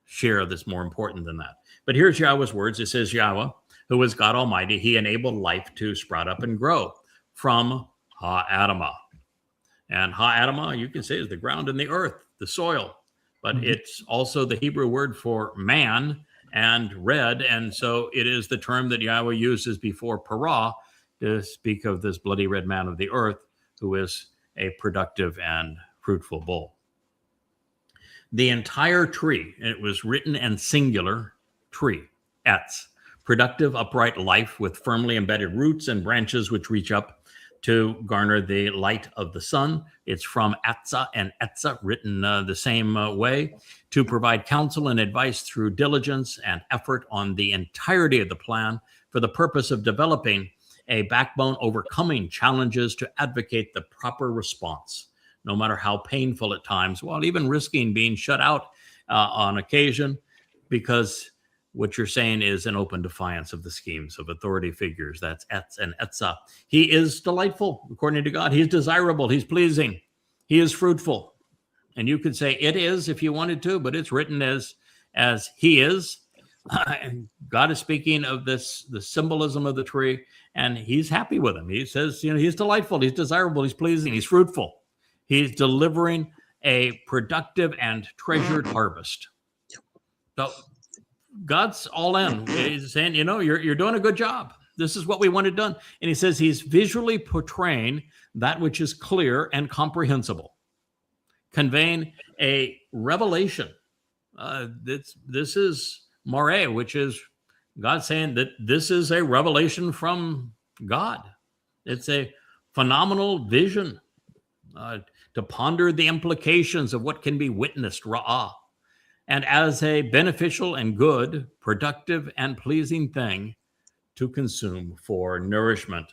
share that's more important than that. But here's Yahweh's words. It says, Yahweh, who is God Almighty, he enabled life to sprout up and grow from Ha-Adamah. And Ha-Adamah, you can say, is the ground and the earth, the soil. But it's also the Hebrew word for man and red. And so it is the term that Yahweh uses before Parah to speak of this bloody red man of the earth, who is a productive and fruitful bull. The entire tree, and it was written in singular, tree, etz, productive, upright life with firmly embedded roots and branches which reach up to garner the light of the sun. It's from Atza and Etza, written the same way, to provide counsel and advice through diligence and effort on the entirety of the plan for the purpose of developing a backbone, overcoming challenges to advocate the proper response, no matter how painful at times, while even risking being shut out on occasion, because what you're saying is an open defiance of the schemes of authority figures. That's Etz and Etza. He is delightful, according to God. He's desirable. He's pleasing. He is fruitful. And you could say it is if you wanted to, but it's written as he is. And God is speaking of this, the symbolism of the tree, and he's happy with him. He says, he's delightful. He's desirable. He's pleasing. He's fruitful. He's delivering a productive and treasured harvest. So God's all in. He's saying, you're doing a good job. This is what we wanted done. And he says he's visually portraying that which is clear and comprehensible, conveying a revelation. This is Moreh, which is God saying that this is a revelation from God. It's a phenomenal vision to ponder the implications of what can be witnessed, Ra'ah. And as a beneficial and good, productive and pleasing thing to consume for nourishment.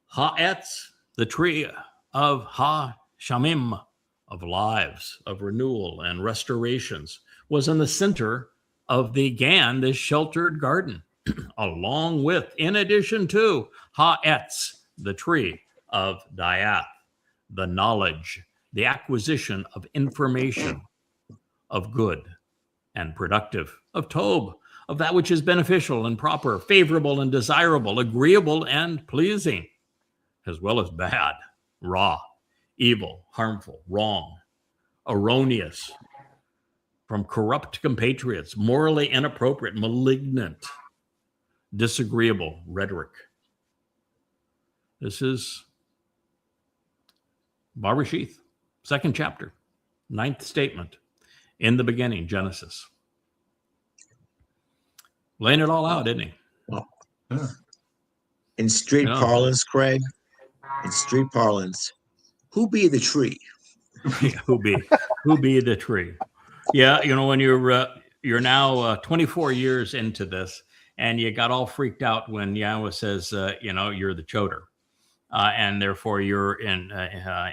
Ha'etz, the tree of Ha-Shamim, of lives, of renewal and restorations, was in the center of the Gan, this sheltered garden, along with, in addition to, Ha'etz, the tree of Diath, the knowledge, the acquisition of information, of good and productive, of Tob, of that which is beneficial and proper, favorable and desirable, agreeable and pleasing, as well as bad, raw, evil, harmful, wrong, erroneous, from corrupt compatriots, morally inappropriate, malignant, disagreeable rhetoric. This is Bereshith, 2nd chapter, 9th statement. In the beginning, Genesis. Laying it all out, isn't he? In street Yeah. parlance, Craig, in street parlance, who be the tree? Who be the tree? Yeah, when you're now 24 years into this, and you got all freaked out when Yahweh says, you're the choder. And therefore you're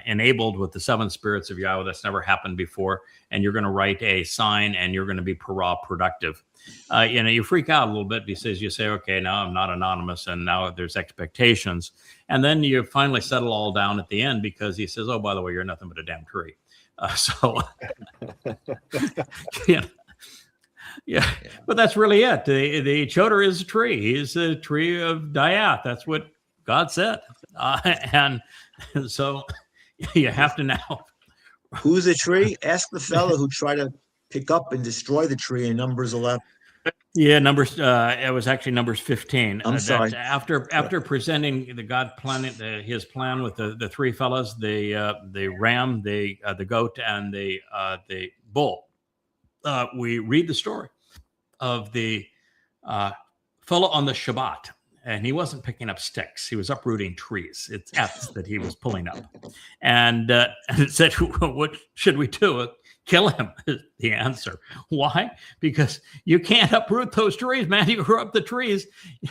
enabled with the 7 spirits of Yahweh. That's never happened before. And you're going to write a sign, and you're going to be productive. You freak out a little bit because you say, okay, now I'm not anonymous, and now there's expectations. And then you finally settle all down at the end because he says, oh, by the way, you're nothing but a damn tree. Yeah, but that's really it. The choder is a tree. He's a tree of Diath. That's what God said. And so you have to now. Who's the tree? Ask the fellow who tried to pick up and destroy the tree in Numbers 11. Yeah, Numbers. It was actually Numbers 15. I'm sorry. After presenting the God plan, his plan with the 3 fellows, the ram, the goat, and the bull. We read the story of the fellow on the Shabbat. And he wasn't picking up sticks. He was uprooting trees. It's F's that he was pulling up. And it said, what should we do? Kill him is the answer. Why? Because you can't uproot those trees, man. You grew up the trees.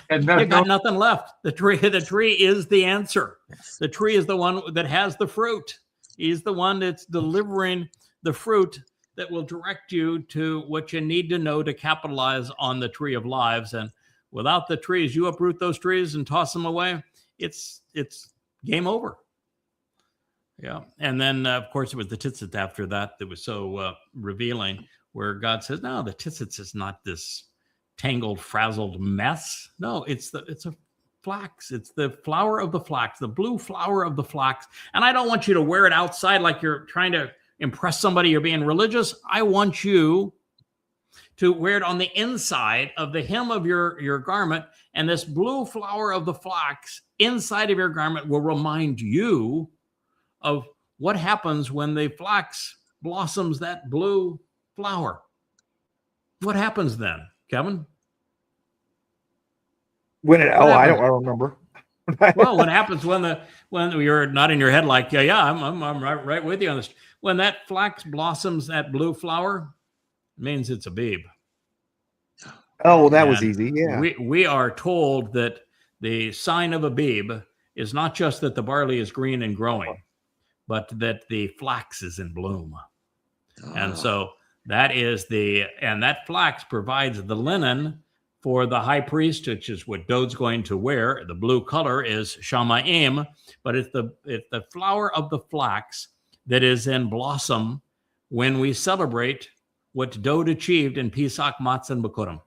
And you got nothing left. The tree is the answer. The tree is the one that has the fruit. He's the one that's delivering the fruit that will direct you to what you need to know to capitalize on the tree of lives. And without the trees, you uproot those trees and toss them away, it's game over. Yeah. And then, of course, it was the tzitzit after that was so revealing, where God says, no, the tzitzit is not this tangled, frazzled mess. No, it's a flax. It's the flower of the flax, the blue flower of the flax. And I don't want you to wear it outside like you're trying to impress somebody, you're being religious. I want you to wear it on the inside of the hem of your garment. And this blue flower of the flax inside of your garment will remind you of what happens when the flax blossoms that blue flower. What happens then, Kevin? I don't remember. Well, what happens when you're not in your head like, I'm right with you on this. When that flax blossoms that blue flower, it means it's a babe. Oh, that was easy. Yeah. We are told that the sign of a babe is not just that the barley is green and growing, but that the flax is in bloom. And so that flax provides the linen for the high priest, which is what Dode's going to wear. The blue color is shamayim, but it's the flower of the flax that is in blossom when we celebrate what Dode achieved in Pesach, Matzah, and Bikurim.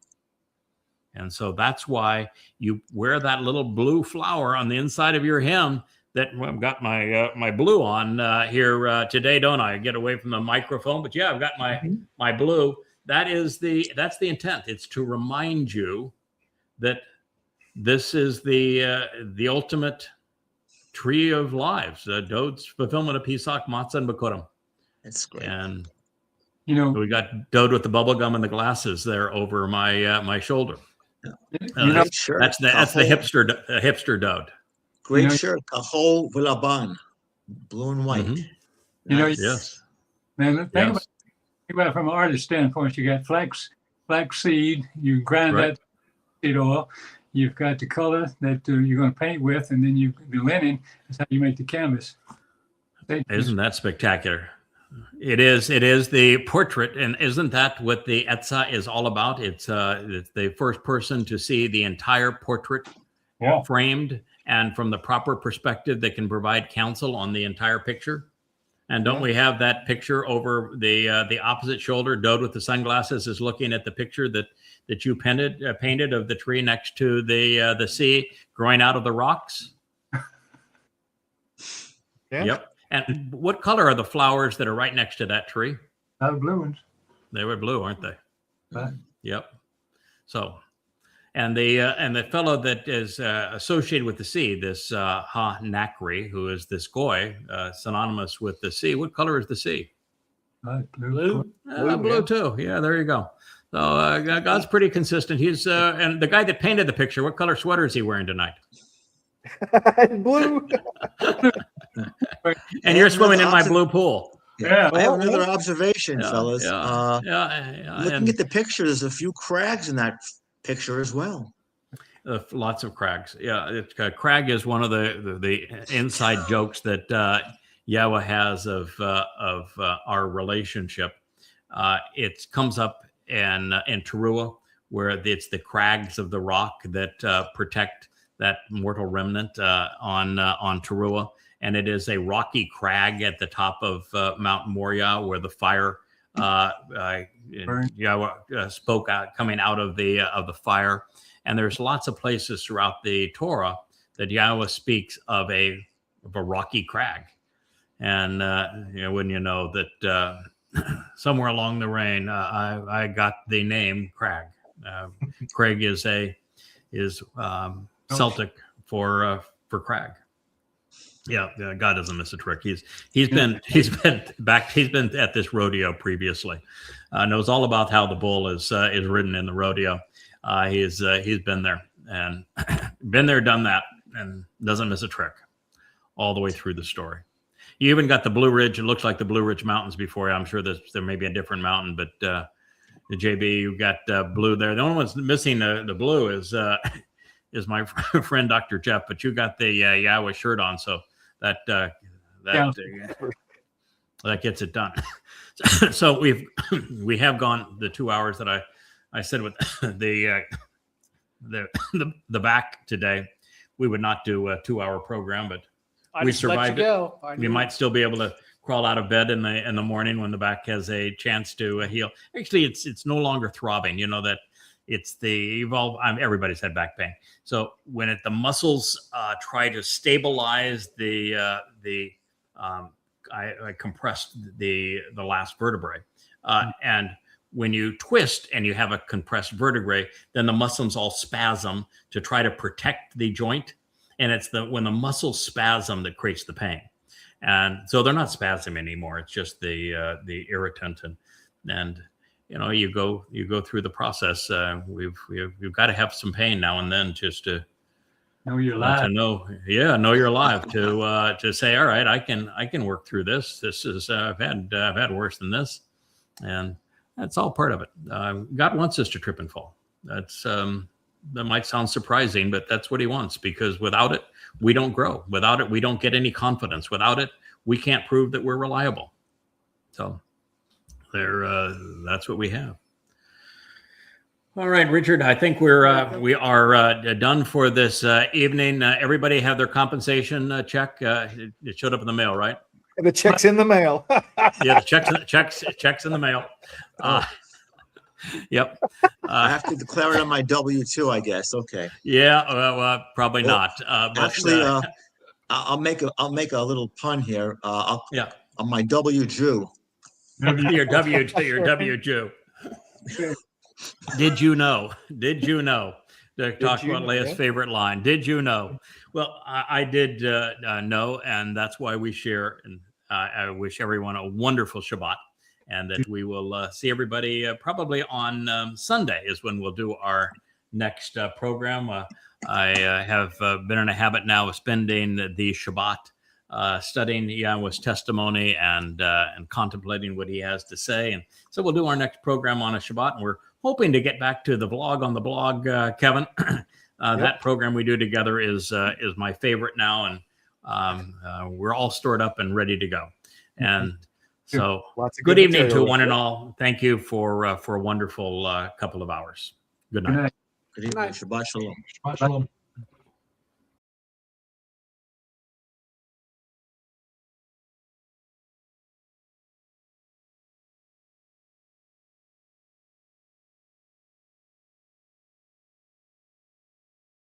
And so that's why you wear that little blue flower on the inside of your hem. I've got my blue on here today, don't I? Get away from the microphone, but yeah, I've got my blue. That's the intent. It's to remind you that this is the ultimate tree of lives, Dode's fulfillment of Pesach, Matzah, and Bikurim. That's great. And we got Dode with the bubble gum and the glasses there over my shoulder. Sure. That's the hipster Dode. Great shirt, kahol v'laban, blue and white. Mm-hmm. Yes. Man, think about it from an artist standpoint. You got flax seed. You grind that seed oil. You've got the color that you're going to paint with, and then the linen is how you make the canvas. Isn't that spectacular? It is the portrait, and isn't that what the Etzah is all about? It's the first person to see the entire portrait framed and from the proper perspective that can provide counsel on the entire picture. And don't we have that picture over the opposite shoulder? Dode with the sunglasses is looking at the picture that you painted of the tree next to the sea growing out of the rocks. Yeah. Yep. And what color are the flowers that are right next to that tree? Blue ones. They were blue, aren't they? Right. Yep. So, and the fellow that is associated with the sea, this Ha-Nakri, who is this goy, synonymous with the sea. What color is the sea? Right. Blue. Blue too. Yeah, there you go. So God's pretty consistent. He's and the guy that painted the picture, what color sweater is he wearing tonight? Blue. And you're swimming in my blue pool. Yeah. I have another observation, Yeah, fellas. yeah. Looking And at the picture, there's a few crags in that picture as well. lots of crags. Yeah, crag is one of the inside jokes that Yahweh has of our relationship. It comes up in Teruah, where it's the crags of the rock that protect that mortal remnant on Teruah. And it is a rocky crag at the top of Mount Moriah, where the fire Yahweh spoke out, coming out of the fire. And there's lots of places throughout the Torah that Yahweh speaks of a rocky crag. And wouldn't you know that somewhere along the range, I got the name Crag. Craig is Celtic for crag. Yeah, God doesn't miss a trick. He's been at this rodeo previously. Knows all about how the bull is ridden in the rodeo. He's been there and been there, done that, and doesn't miss a trick all the way through the story. You even got the Blue Ridge. It looks like the Blue Ridge Mountains before. I'm sure there may be a different mountain, but the JB, you got blue there. The only one's missing the blue is my friend Dr. Jeff, but you got the Yahweh shirt on, so that gets it done. So we have gone the 2 hours that I said with the back today. We would not do a 2-hour program, but we survived it. We might still be able to crawl out of bed in the morning when the back has a chance to heal. Actually, it's no longer throbbing. You know that it's the evolve. Everybody's had back pain. So when the muscles try to stabilize I compressed the last vertebrae, and when you twist and you have a compressed vertebrae, then the muscles all spasm to try to protect the joint. And it's when the muscles spasm that creates the pain. And so they're not spasming anymore. It's just the irritant. And you go through the process. We've got to have some pain now and then just to know you're alive. know you're alive. To say, all right, I can work through this. This is I've had worse than this, and that's all part of it. God wants us to trip and fall. That's that might sound surprising, but that's what He wants, because without it, we don't grow. Without it, we don't get any confidence. Without it, we can't prove that we're reliable. So that's what we have. All right, Richard, I think we are done for this evening. Everybody have their compensation check. It showed up in the mail, right? The check's in the mail. Yeah, the checks in the mail. Yep. I have to declare it on my W-2, I guess. Okay. Yeah. Well, probably not. But, actually, I'll make a little pun here. On my W-Jew. Your W-Jew. Did you know? To talk about Leah's favorite line. Did you know? Well, I did know, and that's why we share. And I wish everyone a wonderful Shabbat, and that we will see everybody probably on Sunday is when we'll do our next program. I have been in a habit now of spending the Shabbat studying Yahweh's testimony and contemplating what He has to say. And so we'll do our next program on a Shabbat, and we're hoping to get back to the vlog on the blog, Kevin. That program we do together is my favorite now, and we're all stored up and ready to go. And so, good evening to one and all. Thank you for a wonderful couple of hours. Good night. Good evening. Shabbat shalom. Shabbat shalom.